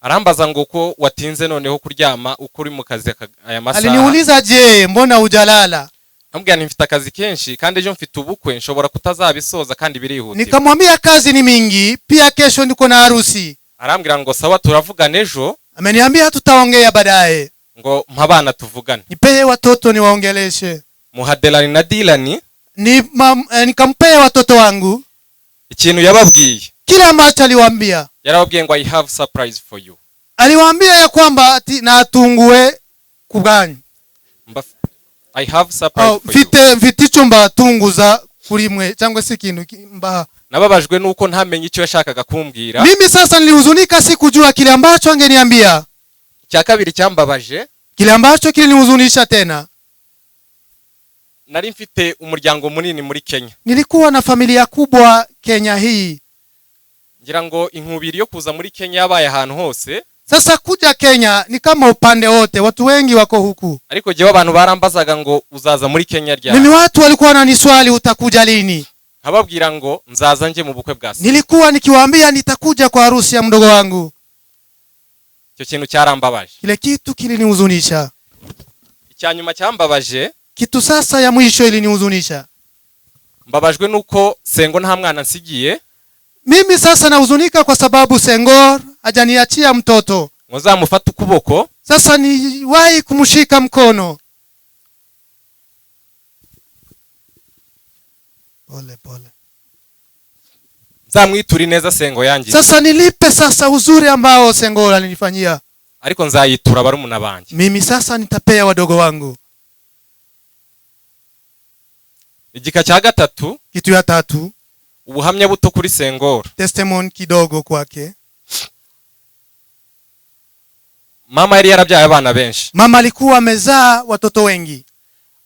Arambaza ngo uko watinze noneho kuryama uko uri mu kazi aya masaha. Aliniuliza, je, mbona hujalala? Namubwira nti mfite akazi kenshi kandi ejo mfite ubukwe nshobora kutazabisoza kandi birihuta. Nikamwambia kazi ni mingi, pia kesho niko na harusi. Arambwira ngo sawa turavugana ejo. Ameniambia tutaongea baadaye. Ngo mpabana tuvugane. Nipee watoto niwaongeleshe. Muhadelani na Dilani. Nikampea watoto wangu. Ikintu yababwiye. Kila ambacho aliwaambia. Yarababwiye ngo I have surprise for you. Aliwaambia ya kwamba natungue kubwanyu. I have surprise for you. Mfite icyumba tunguza kuri mwe cyangwa se ikintu mbaha. Nababajwe nuko ntamenye icyo yashakaga kumbwira. Mimi sasa nilihuzunika, sikujua kile ambacho angeniambia. Cya kabiri cyambabaje, kile ambacho kilinihuzunisha tena. Nari mfite umuryango munini muri Kenya. Nilikuwa na familia kubwa Kenya hii. Ngira ngo inkubiri yo kuza muri Kenya yabaye ahantu hose. Sasa kuja Kenya ni kama upande wote, watu wengi wako huku. Ariko jewe abantu barambazaga ngo uzaza muri Kenya ryari. Mimi watu walikuwa wananiswali utakuja lini? Nkababwira ngo nzaza nje mu bukwe bwa Sengo. Nilikuwa nikiwaambia nitakuja kwa harusi ya mdogo wangu. Icyo kintu cyarambabaje. Kile kitu kilinihuzunisha. Icyanyuma cyambabaje, kitu sasa ya mwisho ilinihuzunisha. Mbabajwe nuko Sengo nta mwana nsigiye. Mimi sasa nahuzunika kwa sababu Sengo hajaniachia mtoto. Muzamufata ukuboko. Sasa ni wahi kumshika mkono. Pole pole. Nzamwituri neza Sengo yanjye. Sasa nilipe sasa uzuri ambao Sengo alinifanyia. Ariko nzayitura barumuna banje. Mimi sasa nitapea wadogo wangu. Igika cya gatatu, kitu ya tatu, ubuhamya buto kuri Sengo. Testimony kidogo kwake. Mama yari yarabyaye abana benshi. Mama alikuwa amezaa watoto wengi.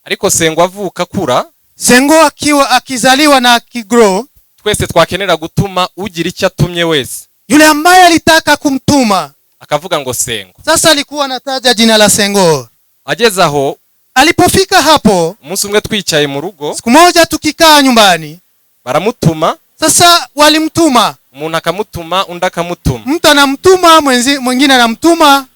Ariko Sengo avuka kura. Sengo akiwa akizaliwa na akigrow, twese twakenera gutuma ugira icyo atumye wese yule ambaye alitaka kumtuma akavuga ngo Sengo. sasa alikuwa anataja jina la Sengo. Ageze aho, Alipofika hapo, umunsi umwe twicaye mu rugo, siku moja tukikaa nyumbani, baramutuma, sasa walimtuma, umuntu akamutuma, undi akamutuma. mtu anamtuma, mwingine anamtuma.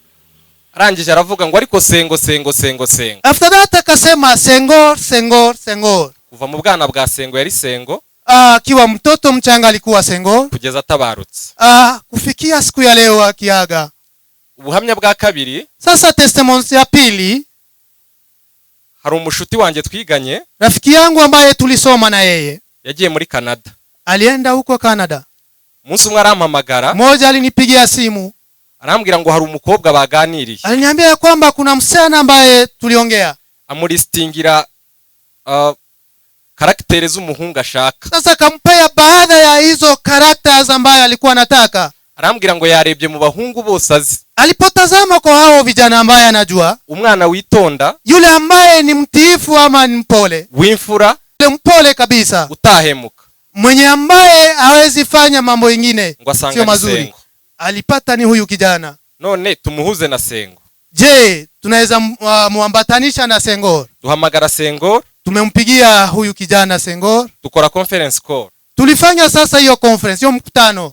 Arangije aravuga ngo ariko Sengo Sengo Sengo Sengo. After that akasema Sengo Sengo Sengo. Kuva mu bwana bwa Sengo yari Sengo, Akiwa mtoto mchanga alikuwa Sengo, kugeza atabarutse. kufikia siku ya leo akiaga. Ubuhamya bwa kabiri, Sasa testimony ya pili, hari umushuti wanjye twiganye, rafiki yangu ambaye tulisoma na yeye yagiye muri Canada. alienda huko Canada. Umunsi umwe arampamagara, Mmoja alinipigia simu, arambwira ngo hari umukobwa baganiriye. aliniambia ya kwamba kuna msichana ambaye tuliongea. Amulistingira karakteri z'umuhungu ashaka. Sasa kampea baadhi ya hizo characters ambaye alikuwa anataka. Arambwira ngo yarebye mu bahungu bose azi. Alipotazama kwa hao vijana ambaye anajua, Umwana witonda, yule ambaye ni mtiifu ama ni mpole, w'imfura, yule mpole kabisa, utahemuka, mwenye ambaye hawezi fanya mambo mengine ngo asanga sio ni mazuri, Sengo. alipata ni huyu kijana. None tumuhuze na Sengo. Je, tunaweza muambatanisha na Sengo? Duhamagara Sengo, Tumempigia huyu kijana Sengo. dukora conference call. Tulifanya sasa hiyo conference, hiyo mkutano.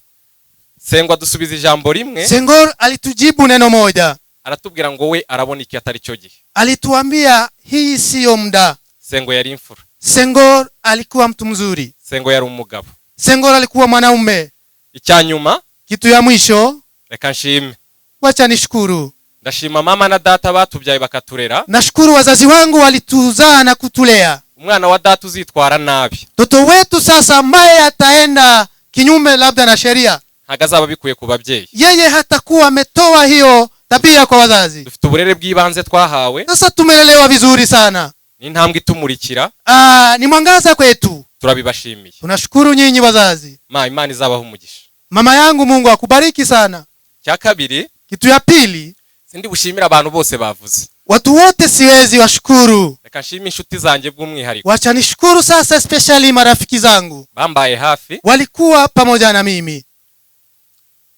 Sengo adusubiza ijambo rimwe, Sengo alitujibu neno moja. aratubwira ngo we arabona iki atari cyo gihe. Alituambia hii siyo muda. Sengo yari imfura. Sengo alikuwa mtu mzuri. Sengo yari umugabo. Sengo alikuwa mwanaume. Icyanyuma, Kitu ya mwisho, reka nshime. wacha nishukuru. Ndashima mama na data batubyaye bakaturera. Nashukuru wazazi wangu walituzaa na kutulea. Umwana wa data uzitwara nabi, Mtoto wetu sasa ambaye ataenda kinyume labda na sheria, ntago azaba bikuye ku babyeyi. yeye hatakuwa ametoa hiyo tabia kwa wazazi. Dufite uburere bw'ibanze twahawe, Sasa tumelelewa vizuri sana. ni intambwe itumurikira, Ni mwangaza kwetu. turabibashimiye. Tunashukuru nyinyi wazazi. Imana izabaho umugisha. Mama yangu Mungu akubariki sana. Cya kabiri, Kitu ya pili, sindi bushimira abantu bose bavuze. watu wote siwezi washukuru. Reka nshime inshuti zanjye bw'umwihariko. Wacha nishukuru sasa especially marafiki zangu. Bambaye hafi, Walikuwa pamoja na mimi.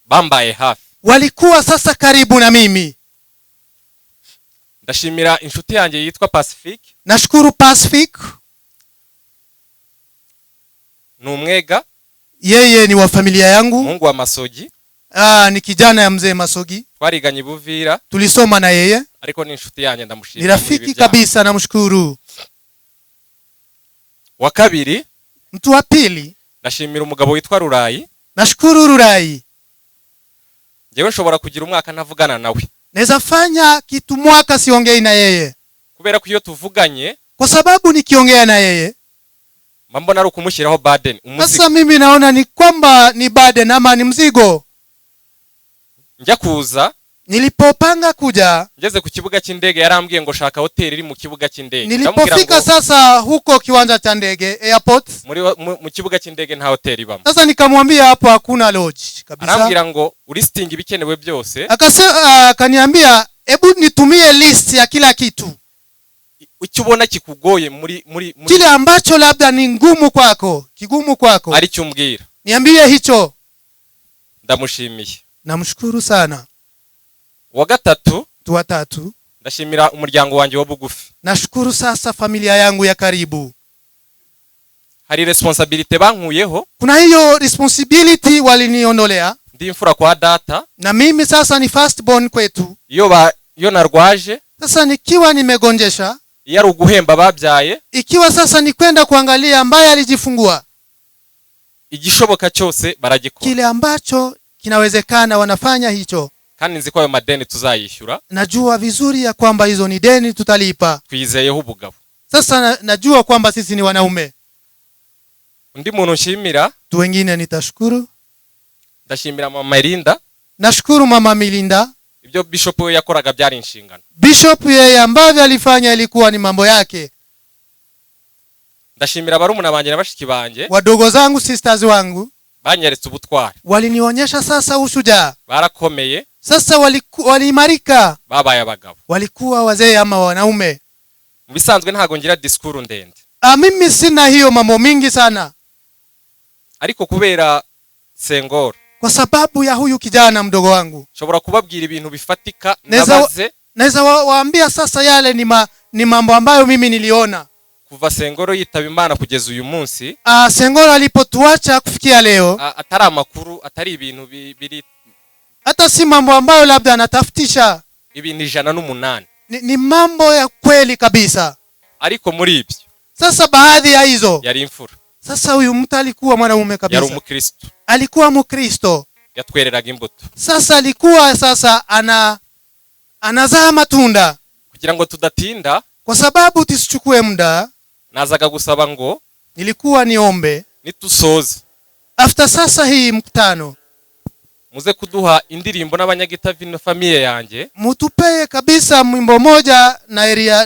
bambaye hafi. Walikuwa sasa karibu na mimi. Ndashimira inshuti yanjye yitwa Pacific, Nashukuru Pacific. ni umwega, Yeye ni wa familia yangu. Mungu wa Masogi. Ni kijana ya mzee Masogi. Twariganye Buvira, Tulisoma na yeye. ariko ni inshuti yanjye Ni ndamushimira. rafiki kabisa, namshukuru. Wa kabiri, Mtu wa pili, ndashimira umugabo witwa Rurayi. nashukuru Rurayi. Njyewe nshobora kugira umwaka ntavugana nawe, Naweza fanya kitu mwaka siongei na yeye, kubera ko iyo tuvuganye kwa sababu nikiongea na yeye mbona ari ukumushyiraho burden, umuzigo. sasa mimi naona ni kwamba ni burden ama ni mzigo. Njya kuza, Nilipopanga kuja, ngeze ku kibuga cy'indege yarambwiye ngo shaka hoteli iri mu kibuga cy'indege. nilipofika sasa huko kiwanja cha ndege airport, mu kibuga cy'indege nta hoteli ibamo. sasa nikamwambia hapo hakuna lodge kabisa. Arambwira ngo ulisting ibikenewe byose, Akaniambia hebu nitumie list ya kila kitu, icyo ubona kikugoye muri kile ambacho labda ni ngumu kwako, kigumu kwako, ari cyo umbwira. niambie hicho. Ndamushimiye. Namshukuru sana. Wa gatatu, Wa tatu, ndashimira umuryango wanjye wa bugufi. nashukuru sasa familia yangu ya karibu. Hari responsibility bankuyeho, Kuna hiyo responsibility waliniondolea, ndi imfura kwa data. na mimi sasa ni first born kwetu. Iyo narwaje, Sasa nikiwa nimegonjesha, iyo ari uguhemba babyaye, ikiwa sasa ni kwenda kuangalia ambaye alijifungua, igishoboka cyose baragikora. kile ambacho kinawezekana wanafanya hicho. Kandi nzi ko ayo madeni tuzayishyura. Najua vizuri ya kwamba hizo ni deni tutalipa. Twizeyeho ubugabo. Sasa najua kwamba sisi ni wanaume. Undi muntu nshimira, Tu wengine nitashukuru. ndashimira mama Irinda. Nashukuru mama Milinda. Ibyo bishop we yakoraga byari inshingano. Bishop yeye ambavyo alifanya ilikuwa ni mambo yake. Ndashimira barumuna banjye na bashiki banjye, Wadogo zangu, sisters wangu, banyeretse ubutwari. walinionyesha sasa ushujaa. Barakomeye, Sasa waliimarika, babaye abagabo. walikuwa wazee ama wanaume. Mu bisanzwe ntago ngira diskuru ndende. Mimi sina hiyo mambo mingi sana, ariko kubera Sengoro kwa sababu ya huyu kijana mdogo wangu nshobora kubabwira ibintu bifatika Neza- nabaze naweza waambia sasa yale ni mambo ambayo mimi niliona kuva Sengoro yitaba Imana kugeza uyu munsi. Sengoro alipotuacha kufikia leo. Atari amakuru, atari ibintu biri, hata si mambo ambayo labda anatafutisha, ibintu 108 ni mambo ya kweli kabisa. Ariko muri ibyo sasa baadhi ya hizo yari imfura. Sasa huyu mtu alikuwa mwanamume kabisa, yari umukristo, alikuwa mukristo, yatwereraga imbuto. Sasa alikuwa anazaa matunda. Kugira ngo tudatinda, kwa sababu tusichukue muda, nazaga gusaba ngo nilikuwa niombe nitusoza after sasa hii mkutano muze kuduha indirimbo n'abanyagitavi na familia yanjye, mutupeye kabisa mwimbo moja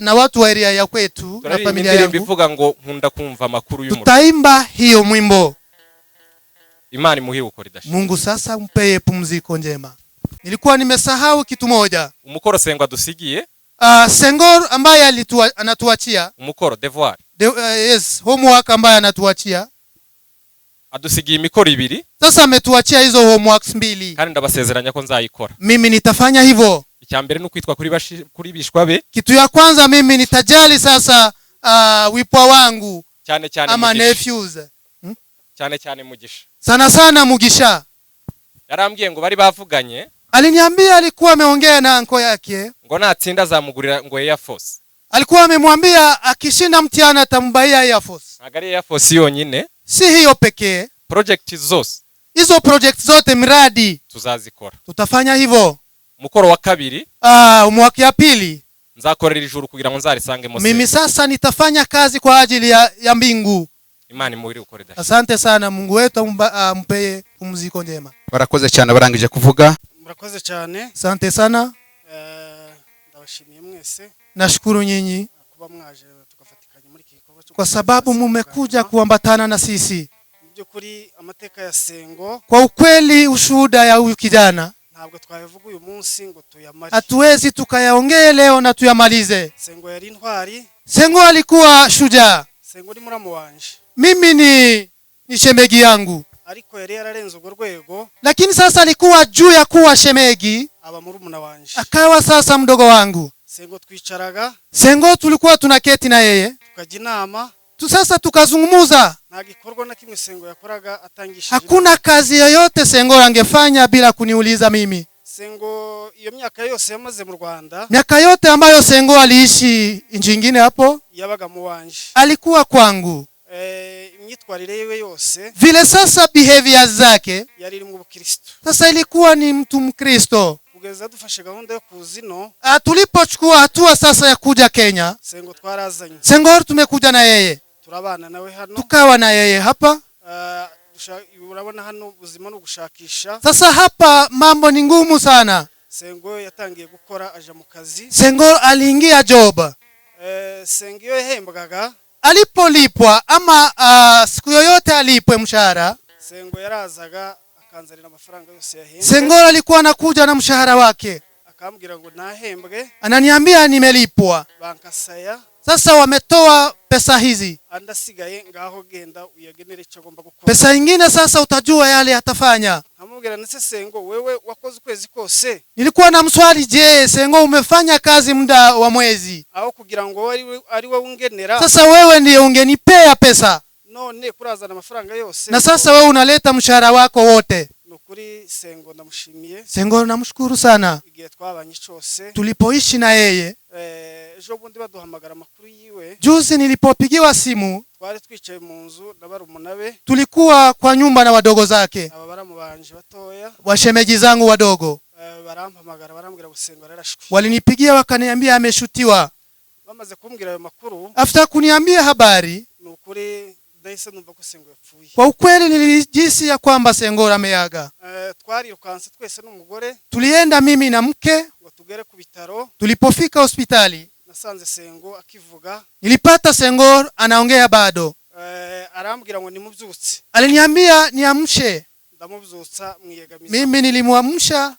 na watu wa area ya kwetu na familia yangu. Bivuga ngo nkunda kumva amakuru y'umuriro. Tutaimba hiyo mwimbo. Imani muhiye ukoridasha. Mungu sasa mpeye pumziko njema. Nilikuwa nimesahau kitu moja. Umukoro Sengo adusigiye. Sengor ambaye anatuachia. Umukoro devoir. Yes, homework ambaye anatuachia. Adusigiye imikoro 2. Sasa ametuachia hizo homeworks 2. Kandi ndabasezeranya ko nzayikora. Mimi nitafanya hivyo. Icyambere no kwitwa kuri bishwa be. Kitu ya kwanza mimi nitajali sasa wipwa wangu. Cyane ama nephews. Cyane Mugisha. Sana Mugisha. Yarambwiye ngo bari bavuganye. Aliniambia alikuwa ameongea na anko yake. Ngo natsinda zamugurira ngo Air Force. Alikuwa amemwambia akishinda mtihani atambaia Air Force. Agari Air Force yonyine. Si hiyo pekee. Project zose. Hizo project zote miradi tuzazikora. Tutafanya hivyo. Mukoro wa kabiri. Mwaka ya pili. Nzakorera ijuru kugira ngo nzarisange mose. Mimi sasa nitafanya kazi kwa ajili ya mbingu. Imani muhiri ukoredasha. Asante sana Mungu wetu mpeye pumziko njema. Barakoze cyane barangije kuvuga. Murakoze cyane. Asante sana. Ndabashimiye mwese. Nashukuru nyinyi kuba mwaje tukafatikanya muri iki gikorwa kwa sababu mmekuja kuambatana na sisi. Byukuri amateka ya Sengo. Kwa ukweli ushuhuda ya huyu kijana ntabwo twabivuga uyu munsi ngo tuyamare. Hatuwezi tukayaongee leo na tuyamalize. Sengo yari intwari. Sengo alikuwa shujaa. Sengo ni muramu wanje. Mimi ni shemegi yangu. Ariko yari yararenze urwo rwego. Lakini sasa alikuwa juu ya kuwa shemegi. Aba murumuna wanje. Akawa sasa mdogo wangu. Sengo twicaraga. Sengo tulikuwa tunaketi na yeye. Tukajya inama. Sasa tukazungumuza. Nta gikorwa na kimwe Sengo yakoraga atangishije. Hakuna kazi yoyote Sengo angefanya bila kuniuliza mimi. Sengo iyo myaka yose yamaze mu Rwanda. Miaka yote ambayo Sengo aliishi nchi nyingine hapo. Yabaga mu wanje. Alikuwa kwangu. Imyitwarire yewe yose. Vile sasa behavior zake. Yari mu Bukristo. Sasa ilikuwa ni mtu Mkristo. Kugeza dufashe gahunda yo kuzino. Tulipochukua hatua sasa ya kuja Kenya. Sengo twarazanye. Sengo tumekuja na yeye. Turabana nawe hano. Tukawa na yeye hapa. Urabona hano ubuzima no gushakisha. Sasa hapa mambo ni ngumu sana. Sengo yatangiye gukora aja mu kazi. Sengo aliingia job. Sengo yahembwaga. Alipolipwa ama siku yoyote alipwe mshahara. Sengo yarazaga akanzanira amafaranga yose yahembwe. Sengo alikuwa anakuja na mshahara wake. Akambwira ngo nahembwe. Ananiambia nimelipwa. Bankasaya. Sasa wametoa pesa hizi. Andasigaye ngaho genda uyagenere cyo agomba gukora. Pesa nyingine sasa utajua yale atafanya. Amubwira nase Sengo wewe wakoze kwezi kose. Nilikuwa na mswali, je, Sengo umefanya kazi muda wa mwezi? Aho kugira ngo ari we ungenera. Sasa wewe ndiye ungenipea pesa. None kurazana amafaranga yose. Na sasa wewe unaleta mshahara wako wote. Nukuri Sengo ndamushimiye. Sengo namshukuru sana. Igihe twabanye cyose. Tulipoishi na yeye. Ejo bundi baduhamagara makuru yiwe. Juzi nilipopigiwa simu. Twari twicaye mu nzu n'abarumuna be. Tulikuwa kwa nyumba na wadogo zake. Aba baramubanje batoya. Washemeji zangu wadogo. Barampamagara barambwira Sengo arashwe. Walinipigia wakaniambia ameshutiwa. Bamaze kumbwira ayo makuru. After kuniambia habari. Nukuri ndahise numva ko Sengo yapfuye. Kwa ukweli nilijisi ya kwamba Sengo ameaga. Twarirukanse twese n'umugore. Tulienda mimi na mke. Tugere ku bitaro. Tulipofika hospitali. Nasanze Sengo akivuga. Nilipata Sengo anaongea bado. Arambwira ngo nimubyutse. Aliniambia niamshe. Ndamubyutsa mwiyegamiza. Mimi nilimwamsha.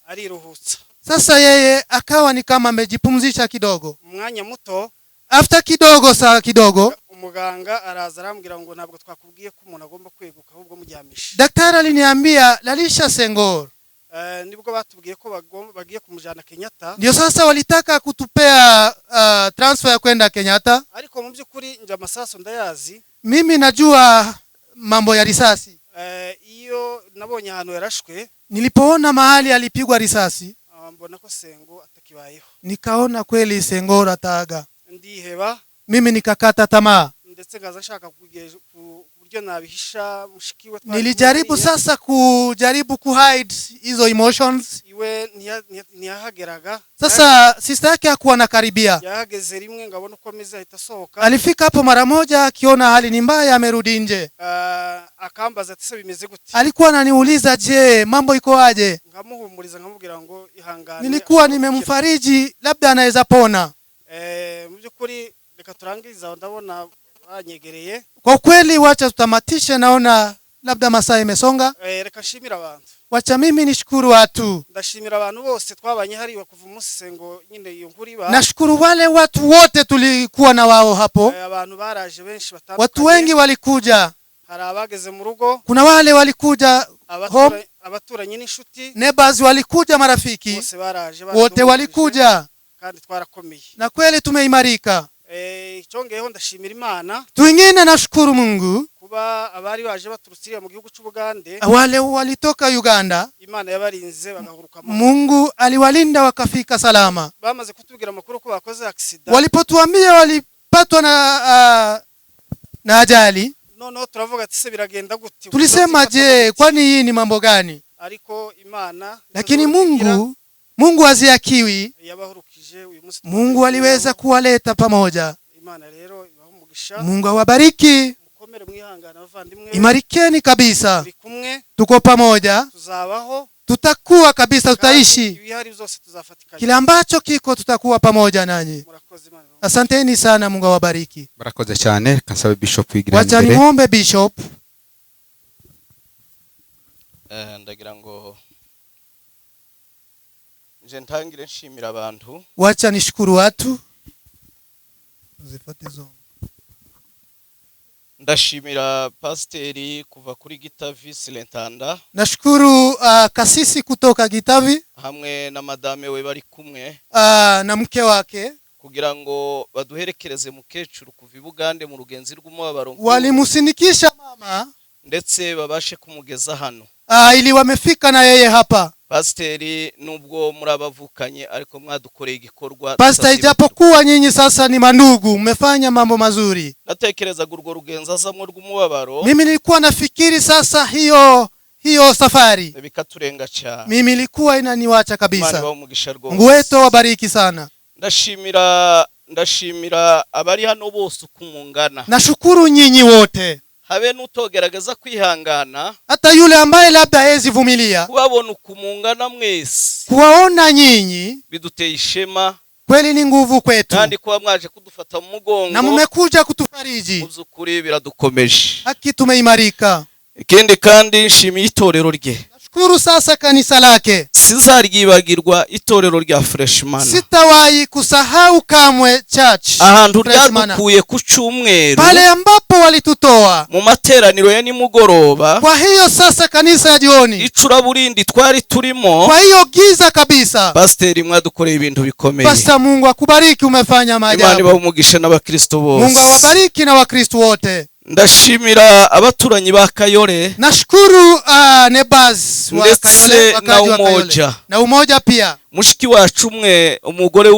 Ariruhutsa. Sasa yeye akawa ni kama amejipumzisha kidogo. Mwanya muto. After kidogo saa kidogo. umuganga araza arambwira ngo ntabwo twakubwiye ko umuntu agomba kweguka ahubwo mujyamisha. Daktari aliniambia lalisha Senghor. Nibwo batubwiye ko bagiye kumujana Kenyatta. Ndio sasa walitaka kutupea transfer ya kwenda Kenyatta. Ariko mu by'ukuri nje amasaso ndayazi. Mimi najua mambo ya risasi. Iyo nabonye ahantu yarashwe, nilipoona mahali alipigwa risasi, mbona ko Sengo atakibayeho. Nikaona kweli Senghor ataaga. Ndiheba. Mimi nikakata tamaa. Ndetse ngaza nshaka kuburyo nabihisha mushikiwe. Nilijaribu sasa kujaribu kuhide hizo emotions. Iwe ntiyahageraga. Sasa sister yake hakuwa nakaribia. Yahageze rimwe ngabona uko ameze ahita sohoka. Alifika hapo mara moja akiona hali ni mbaya amerudi nje. Akambaza ati se bimeze gute? Alikuwa ananiuliza je, mambo iko aje? Ngamuhumuriza nkamubwira ngo ihangane. Nilikuwa nimemfariji labda anaweza pona. Mu by'ukuri reka turangiza ndabona banyegereye. Kwa kweli wacha tutamatishe, naona labda masaa imesonga. Reka nshimira abantu. Wacha mimi nishukuru watu. Ndashimira abantu bose twabanye hari kuva umunsi Sengo nyine iyo nkuri ba. Nashukuru wale watu wote tulikuwa na wao hapo. Abantu baraje benshi batandukanye. Watu wengi walikuja. Hari abageze mu rugo. Kuna wale walikuja home. Abaturanyi n'inshuti. Neighbors walikuja, marafiki. Bose baraje. Wote walikuja. Kandi twarakomeye. Na kweli tumeimarika. Cyongeyeho ndashimira Imana. Twingine nashukuru Mungu. Kuba abari baje baturutsiriye mu gihugu cy'Ubugande. Wale walitoka Uganda. Imana yabarinze bagahuruka. Mungu aliwalinda wakafika salama. Bamaze kutubwira amakuru ko bakoze accident. Walipotuambia walipatwa na ajali. No turavuga ati se biragenda gute? Tulisema je, kwani hii ni mambo gani? Ariko Imana. Lakini Mungu aziakiwi. Yabahurukije uyu munsi. Mungu aliweza kuwaleta pamoja. Imana rero ibahumugisha. Mungu awabariki. Mukomere mwihangana bavandimwe. Imarikeni kabisa. Kumwe. Tuko pamoja. Tuzabaho. Tutakuwa kabisa, tutaishi. Ibihari byose tuzafatikana. Kila ambacho kiko tutakuwa pamoja nanyi. Asanteni sana, Mungu awabariki. Barakoze cyane. Kansabe Bishop Igirani. Wacha niombe Bishop. Ndagira ngo nje ntangire nshimira abantu. Wacha nishukuru watu. Zifate zo. Ndashimira Pasteri kuva kuri Gitavi Silentanda. Nashukuru kasisi kutoka Gitavi hamwe na madame we bari kumwe na mke wake, kugira ngo baduherekereze mukecuru kuva Bugande mu rugenzi rw'umubabaro. Walimusinikisha mama ndetse babashe kumugeza hano. Ili wamefika na yeye hapa. Pasteri nubwo murabavukanye ariko mwadukoreye igikorwa. Pastor, ijapokuwa nyinyi sasa ni mandugu, mmefanya mambo mazuri. Natekereza urwo rugenza azamwe rw'umubabaro. Mimi nilikuwa nafikiri sasa hiyo safari bikaturenga cyane. Mimi nilikuwa inaniwacha kabisa. Mungu wetu wabariki sana. Ndashimira abari hano bose kumungana. Nashukuru nyinyi wote. Habe nutogerageza kwihangana. Hata yule ambaye labda hezi vumilia. Kubabona ukumungana mwese. Kuwaona nyinyi biduteye ishema. Kweli ni nguvu kwetu. Kandi kuba mwaje kudufata mu mugongo. Na mmekuja kutufariji. Uzukuri biradukomeje. Haki tumeimarika. Ikindi kandi nshimiye itorero rye. Nashukuru sasa kanisa lake. Sinzaryibagirwa itorero rya Freshman. Sitawahi kusahau kamwe church. Ahantu ryadukuye ku cyumweru. Pale ambapo walitutoa mu materaniro ya nimugoroba. Kwa hiyo sasa kanisa ya jioni. Icuraburindi twari turimo. Kwa hiyo giza kabisa. Pasteri mwadukoreye ibintu bikomeye. Pastor, Mungu akubariki, umefanya maajabu. Imana ibahumugishe n'abakristo bose. Mungu awabariki na wakristo wote. Ndashimira abaturanyi ba Kayole. Nashukuru neighbors wa Kayole na umoja pia. Mushiki wacu umwe umugore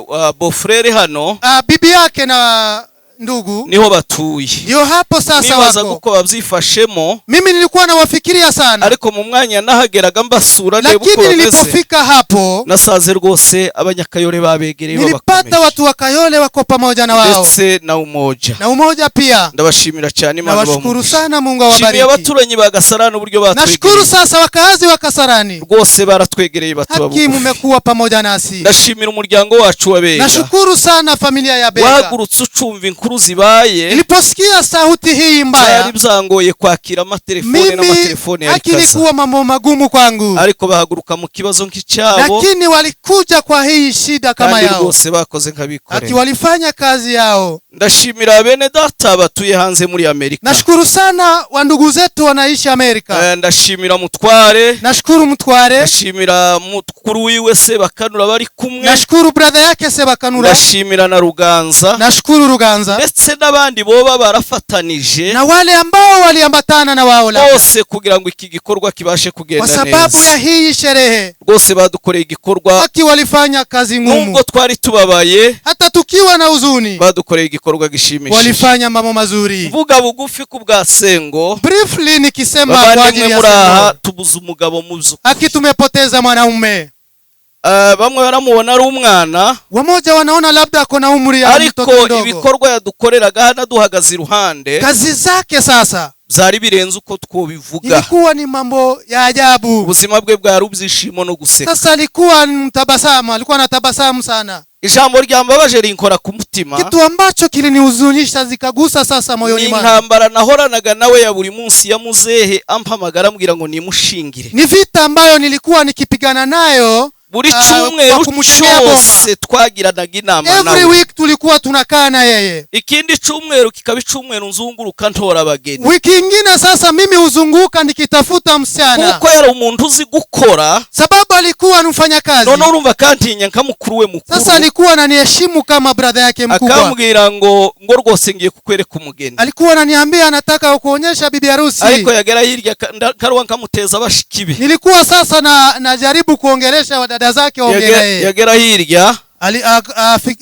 wa Bofrere hano. Bibi yake na ndugu niho batuye. Ndio hapo sasa wako. Nibaza guko bavyifashemo. Mimi nilikuwa nawafikiria sana. Ariko mu mwanya nahageraga mbasura ndebo ko. Lakini nilipofika hapo nasaze rwose abanyakayole babegereye babakomeje. Nilipata watu wa Kayole wako pamoja na wao. Ndetse na umoja. Na umoja pia. Ndabashimira cyane Imana bamugisha. Nashukuru sana, Mungu awabariki. Shimiye abaturanyi ba Gasarani uburyo batwegereye. Nashukuru sasa wakazi wa Kasarani. Rwose baratwegereye batubabuka. Haki mmekuwa pamoja nasi. Ndashimira umuryango wacu wa Bega. Nashukuru sana familia ya Bega. Wahagurutse ucumva inkuru zibaye. Niliposikia sauti hii mbaya. Byari byangoye kwakira amatelefone n'amatelefone ya Kasa. Akilikuwa mambo magumu kwangu. Ariko bahaguruka mu kibazo nk'icyabo. Lakini walikuja kwa hii shida kama yao. Kandi rwose bakoze nkabikorera. Walifanya kazi yao. ndashimira bene data batuye hanze muri Amerika. Nashukuru sana wa ndugu zetu wanaishi Amerika. Ndashimira mutware. Nashukuru mutware. Ndashimira mukuru wiwe Sebakanura bari kumwe. Nashukuru brother yake Sebakanura. Ndashimira na Ruganza. Nashukuru Ruganza. Ndetse n'abandi boba barafatanije. Na wale ambao waliambatana na wao la. Bose kugira ngo iki gikorwa kibashe kugenda neza. Kwa sababu ya hii sherehe. Bose badukoreye igikorwa. Waki walifanya kazi ngumu. Nubwo twari tubabaye. Hata tukiwa na huzuni. Badukoreye igikorwa gishimishije. Walifanya mambo mazuri. Vuga bugufi ku bwa Sengo. Briefly nikisema kwa ajili ya Sengo. Tubuza umugabo muzu. Haki tumepoteza mwanaume. Bamwe baramubona ari umwana. Wamoja wanaona labda akona umri ya mtoto mdogo. Ariko ibikorwa yadukoreraga hana duhagaze iruhande. Kazi zake sasa zari birenze uko twobivuga. Ilikuwa ni mambo ya ajabu. Ubuzima bwe bwari ubwishimo no guseka. Sasa alikuwa anatabasamu sana. Ijambo ryambabaje rinkora ku mutima. Kitu ambacho kilinihuzunisha zikagusa sasa moyoni mwangu. Intambara nahoranaga nawe ya buri munsi ya muzehe ampamagara ambwira ngo nimushingire. Ni vita ambayo nilikuwa nikipigana nayo. Buri cyumweru cyose twagiranaga inama nawe. Every week tulikuwa tunakaa na yeye. Ikindi cyumweru kikaba icumweru nzunguruka ntora abageni. Wiki nyingine sasa mimi uzunguka nikitafuta msichana. Kuko yari umuntu uzi gukora. Sababu alikuwa anafanya kazi. None urumva kantinya nkamukuru we mukuru. Sasa alikuwa ananiheshimu kama brother yake mkubwa. Akambwira ngo rwose ngiye kukwereka umugeni. Alikuwa ananiambia anataka kuonyesha bibi harusi. Ariko yagera hirya karuwa nkamuteza bashikibi. Nilikuwa sasa najaribu kuongelesha wadada zake ongea yeye. Yagera hirya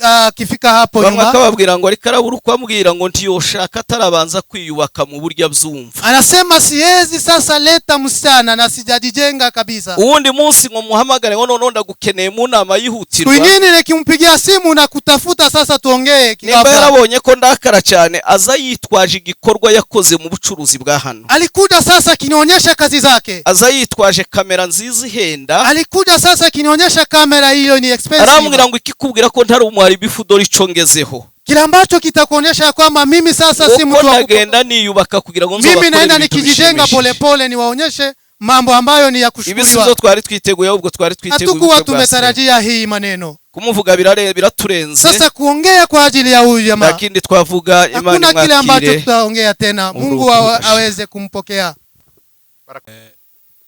akifika hapo nyuma. Bamwe akababwira ngo ariko arabura uko ambwira ngo ntiyoshaka atarabanza kwiyubaka mu buryo abyumva. Anasema siwezi sasa leta msichana na sijajijenga kabisa. Uwundi munsi ngo muhamagare ngo none ndagukeneye mu nama yihutirwa. Kwingine nikimpigia simu na kutafuta sasa tuongee kigaba. Nimba yarabonye ko ndakara cyane aza yitwaje igikorwa yakoze mu bucuruzi bwa hano. Alikuja sasa kinionyesha kazi zake. Aza yitwaje kamera nziza ihenda. Alikuja sasa kinionyesha kamera hiyo ni expensive. Arambwira ngo ikikubwira ko ntari umwaribifu dori congezeho. Kila ambacho kitakuonyesha kwamba mimi sasa si mtu wa kugenda niyubaka kugira ngo mimi naenda nikijijenga polepole niwaonyeshe mambo ambayo ni ya kushukuriwa. Ibisubizo twari twiteguye ahubwo twari twiteguye. Hatukuwa tumetarajia hii maneno. Kumuvuga biraturenze. Sasa kuongea kwa ajili ya huyu jamaa. Lakini twavuga imani mwakire. Hakuna kile ambacho tutaongea tena. Mungu aweze kumpokea.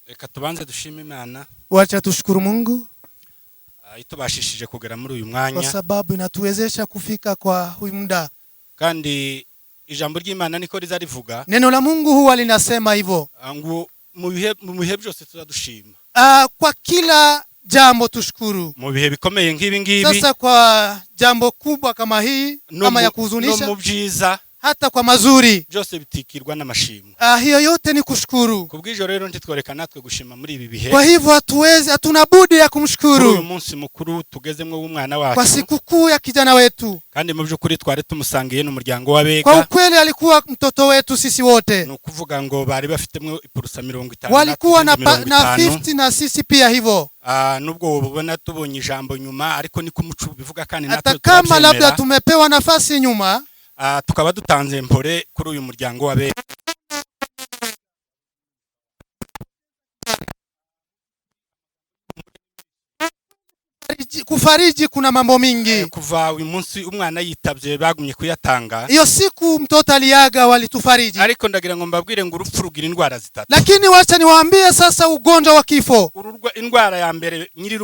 Reka tubanze dushime Imana. Wacha tushukuru Mungu. Itubashishije kugera muri uyu mwanya. Kwa sababu inatuwezesha kufika kwa huyu muda. Kandi ijambo ry'Imana niko rizarivuga. Neno la Mungu huwa linasema hivyo. Ngo mu bihe byose tuzadushima. Kwa kila jambo tushukuru. Mu bihe bikomeye nk'ibi ngibi. Sasa kwa jambo kubwa kama hii kama ya kuhuzunisha. No mu byiza. Hata kwa mazuri byose bitikirwa n'amashimwe. Hiyo yote ni kushukuru. Kubw'ijoro rero ntitworeka natwe gushima muri ibi bihe. Kwa hivyo hatuna budi ya kumshukuru. Uyu munsi mukuru tugezemwe w'umwana wacu. Kwa sikukuu ya kijana wetu. Kandi mu by'ukuri twari tumusangiye n'umuryango w'Abega. Kwa ukweli alikuwa mtoto wetu sisi wote. No kuvuga ngo bari bafitemwe ipurusa 50. Walikuwa na 50 na sisi pia hivyo. Nubwo ubona tubonye ijambo nyuma ariko ni kumucu bivuga kandi natwe hata kama labda tumepewa nafasi nyuma. Tukaba dutanze mpore kuri uyu muryango w'Abega. Kufariji kuna mambo mingi. Kuva uyu munsi umwana yitabye bagumye kuyatanga. Iyo siku mtoto aliaga walitufariji. Ariko ndagira ngo mbabwire ngo urupfu rugira indwara zitatu. Lakini wacha niwaambie sasa ugonjwa wa kifo. Indwara ya mbere nyiri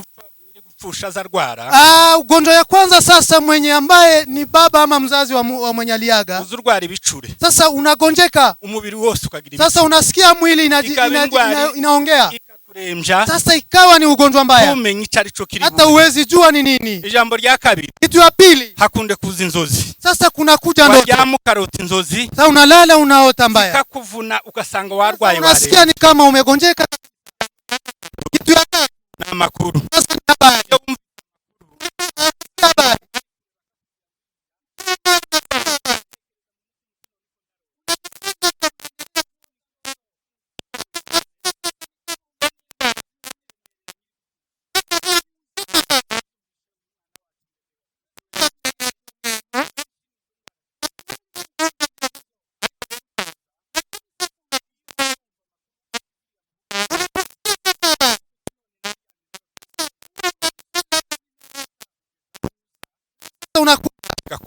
gupfusha za rwara. Ugonjwa ya kwanza sasa mwenye ambaye ni baba ama mzazi wa mwenye aliaga. Uzurwara ibicure. Sasa unagonjeka. Umubiri wose ukagira. Sasa unasikia mwili inaongea. Sasa ikawa ni ugonjwa mbaya. Hata uwezi jua ni nini. Ijambo rya kabiri. Kitu ya pili. Hakunde kuza inzozi. Sasa kuna kuja ndoto. Wajyamu karota inzozi. Sasa unalala unaota mbaya. Zikakuvuna ugasanga warwaye wale. Unasikia ni kama umegonjeka. Kitu ya tatu. Na makuru. Sasa habari.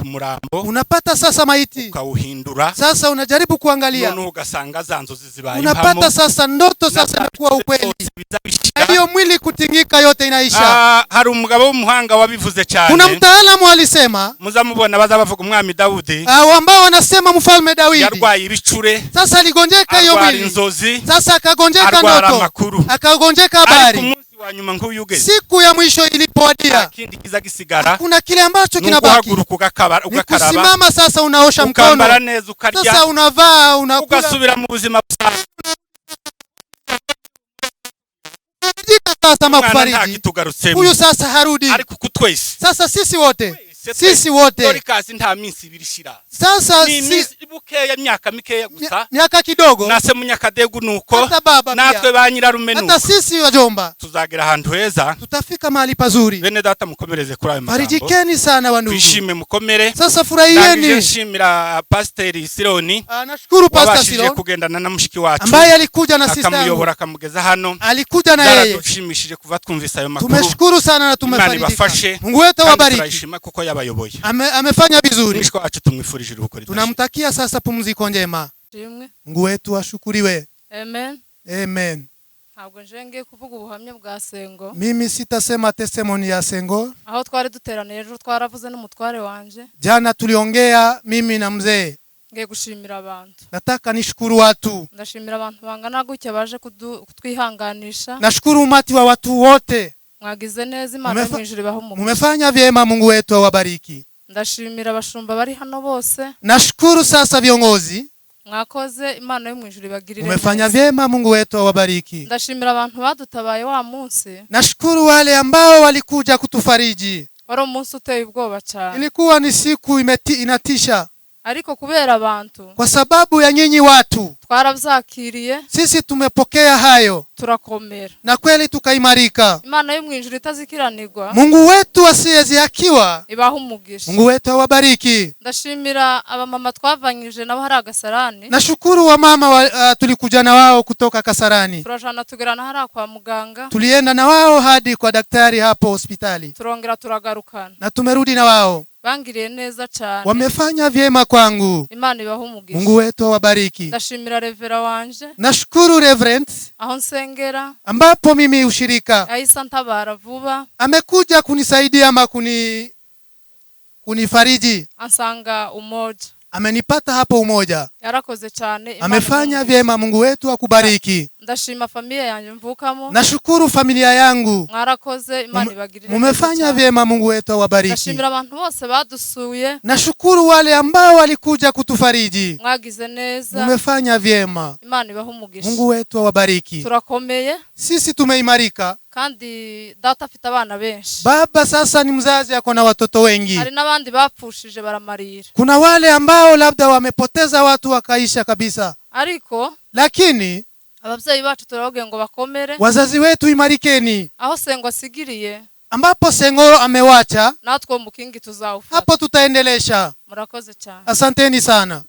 umurambo unapata sasa maiti, ukawuhindura sasa unajaribu kuangalia, none ugasanga za nzozi zibaye unapata sasa ndoto sasa inakuwa ukweli, na hiyo mwili kutingika yote inaisha. Hari umugabo w'umuhanga wabivuze cyane. Kuna mtaalamu alisema, muzamubona baza bavuga umwami Daudi, ambao wanasema mfalme Daudi yarwaye ibicure, sasa aligonjeka hiyo mwili, inzozi, sasa akagonjeka ndoto, akagonjeka habari. Siku ya mwisho ilipowadia, kuna kile ambacho kinabaki, ni kusimama sasa, unaosha mkono, sasa unavaa, ugasubira mu buzima busanzwe. Sasa makufariji huyu sasa harudi, sasa sisi wote sasa bukeya myaka mikeya gusa, myaka kidogo, nase munyakadegu nuko natwe ba nyirarume nuko, hata sisi wajomba tuzagira ahantu heza, tutafika mahali pazuri. Bene data mukomereze kuri ayo magambo, farijikeni sana wandugu, bishime mukomere. Sasa furahieni. Nshimira Pastor Sironi, nashukuru Pastor Sironi kugendana na mushiki wacu ambaye alikuja na sister akamuyobora akamugeza hano, alikuja na yeye, dushimishije kuva twumvisa ayo makuru. Tumeshukuru sana na tumefarijika. Mungu wetu awabariki, turashima kuko yabayoboye, amefanya vizuri. Mushiki wacu tumwifurije uruko, tunamtakia sasa pumziko njema. Mungu wetu ashukuriwe. Amen. Amen. Ntabwo njenge kuvuga ubuhamya bwa Sengo. Mimi sitasema testimony ya Sengo. Aho twari duteraniye ejo twaravuze n'umutware wanje. Jana tuliongea mimi na mzee. Ngiye gushimira abantu. Nataka nishukuru watu. Ndashimira abantu bangana gutya baje kutwihanganisha. Nashukuru umati wa watu wote. Mwagize neza, Imana y'ijuru ibaho mu. Mumefanya vyema, Mungu wetu awabariki. Ndashimira abashumba bari hano bose. Nashukuru sasa viongozi. Mwakoze, Imana y'ijuru ibagirire. Mumefanya vyema, Mungu wetu awabariki. Ndashimira abantu badutabaye wa munsi. Nashukuru wale ambao walikuja kutufariji. Wari umunsi uteye ubwoba cyane. Ilikuwa ni siku inatisha. Ariko kubera abantu, kwa sababu ya nyinyi watu, twarabyakiriye, sisi tumepokea hayo, turakomera, na kweli tukaimarika. Imana yo mwijuru itazikiranirwa, Mungu wetu asiyezihakiwa ibaho umugisha. Mungu wetu awabariki. Ndashimira abamama twavanyije nabo hari Agasarani. Nashukuru wa mama tulikuja na wao kutoka Kasarani. Turajana tugerana hari kwa muganga. Tulienda na wao hadi kwa daktari hapo hospitali. Turongera turagarukana. Na tumerudi na wao. Bangiriye neza cyane. Wamefanya vyema kwangu. Imana ibaho umugisha. Mungu wetu awabariki. Ndashimira Revera wanje. Nashukuru Reverend aho nsengera, ambapo mimi ushirika Aisa ntabara vuba, amekuja kunisaidia ama kunifariji. Ansanga umoja. Amenipata hapo umoja. Yarakoze cyane. Amefanya vyema, Mungu wetu akubariki. Ndashima familia yanjye mvukamo. Nashukuru familia yangu. Mwarakoze, Imana ibagirire. Mumefanya vyema, Mungu wetu awabariki. Ndashimira abantu bose badusuye. Nashukuru wale ambao walikuja kutufariji. Mwagize neza. Mumefanya vyema. Imana ibaho umugisha. Mungu wetu awabariki. Turakomeye. Sisi tumeimarika. Kandi data afite abana benshi. Baba sasa ni mzazi, ako na watoto wengi. Hari nabandi bapfushije baramarira. Kuna wale ambao labda wamepoteza watu wakaisha kabisa. Ariko lakini ababyeyi bacu turavuga ngo bakomere. Wazazi wetu imarikeni. Aho Sengo asigiriye, ambapo Sengo amewacha, natwe mukingi tuzawufata. hapo tutaendelesha. Murakoze cyane. Asanteni sana.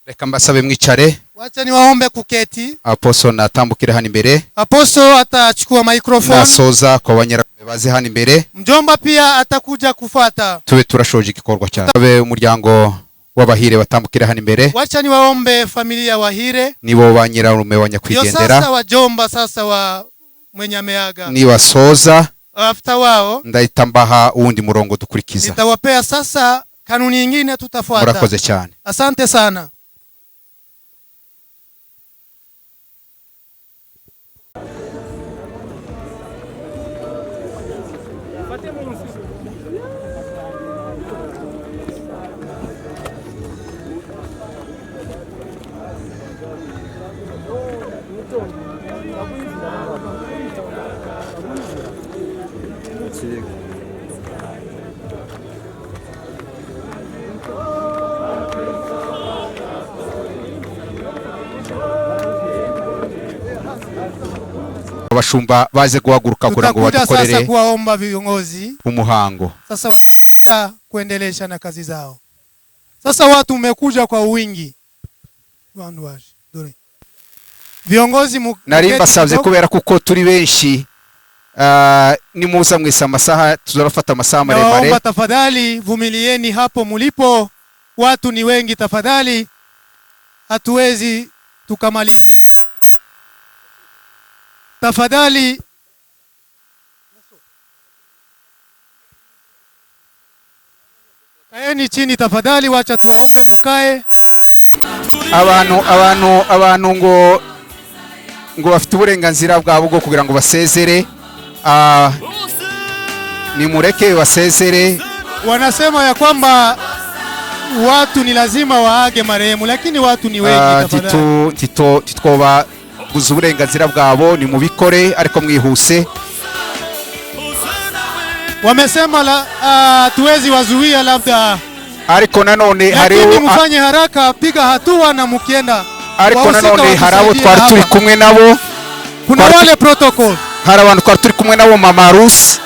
Reka mbasabe mwicare. Wacha niwaombe kuketi. Apostle natambukire hano imbere. Apostle atachukua microphone. Nasoza kwa banyararume baze hano imbere. Mjomba pia atakuja kufuata. Tube turashoje igikorwa cyane. Abe umuryango w'abahire batambukire hano imbere. Wacha niwaombe familia Wahire. Nibo banyirarume wanyakwigendera. Sasa wajomba sasa wa mwenye ameaga. Nibasoza after wao ndahita mbaha uwundi murongo dukurikiza. Nitawapea sasa kanuni nyingine tutafuata. Murakoze cyane. Asante sana. Abashumba baze guhaguruka kugira ngo badukorere. Sasa kuwaomba viongozi umuhango. Sasa watakuja kuendelesha na kazi zao. Sasa watu umekuja kwa wingi. Viongozi nari mbasabye kubera kuko turi benshi ni muza mwese amasaha tuzarafata amasaha maremare. Naomba tafadhali vumilieni hapo mulipo, watu ni wengi, tafadhali hatuwezi tukamalize. Tafadhali kaeni chini tafadhali, wacha tuwaombe mukae. Abantu ngo bafite uburenganzira bwabo bwo kugira ngo basezere, ni mureke basezere. Wanasema ya kwamba watu ni lazima waage marehemu, lakini watu ni wengi tafadhali. Titwoba guza uburenganzira bwabo, ni mubikore ariko mwihuse. Wamesema tuwezi wazuia labda, ariko nanone hari mufanye haraka, piga hatua na mukienda. Ariko nanone harabo twari turi kumwe nabo, kuna wale protocol, hari abantu twari turi kumwe nabo Mama Rusi.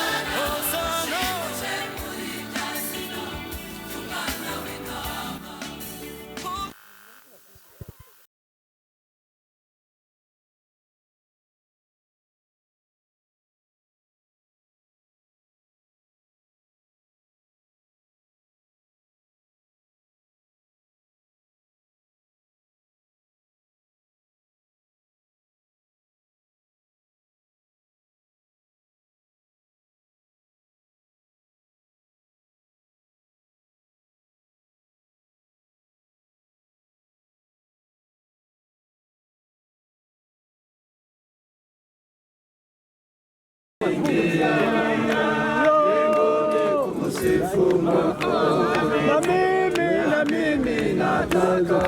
Na mimi nataka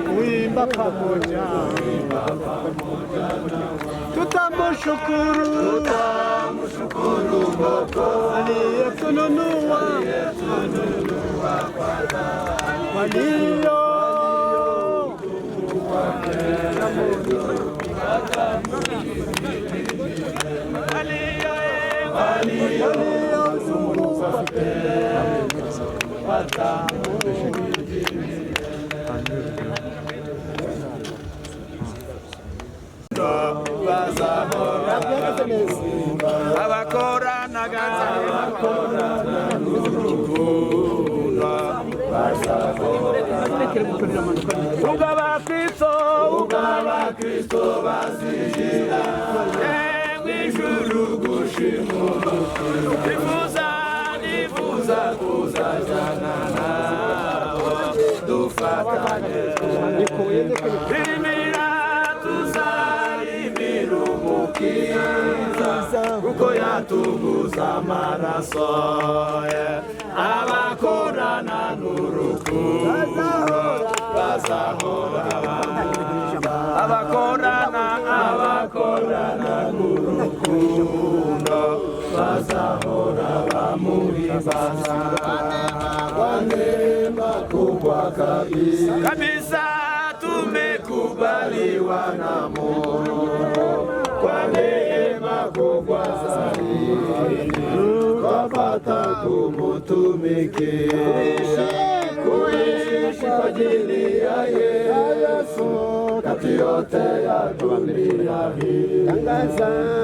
kuimba pamoja, tutamshukuru Mungu aliyetununua walio abakora Kristo basijira mw'ijuru gushimura nifuza kuzajana nawe dufatanye irimira tuzarimira umukiza kuko yatuguza amaraso abakorana n'urukundo bazahora abakorana n'urukundo bazahora bamuhimbaza kwa neema kubwa kabisa tumekubaliwa na Mungu kwa neema kubwa zaidi twapata kumutumikia kuishi kwa ajili ya Yesu kati yote ya dunia hii.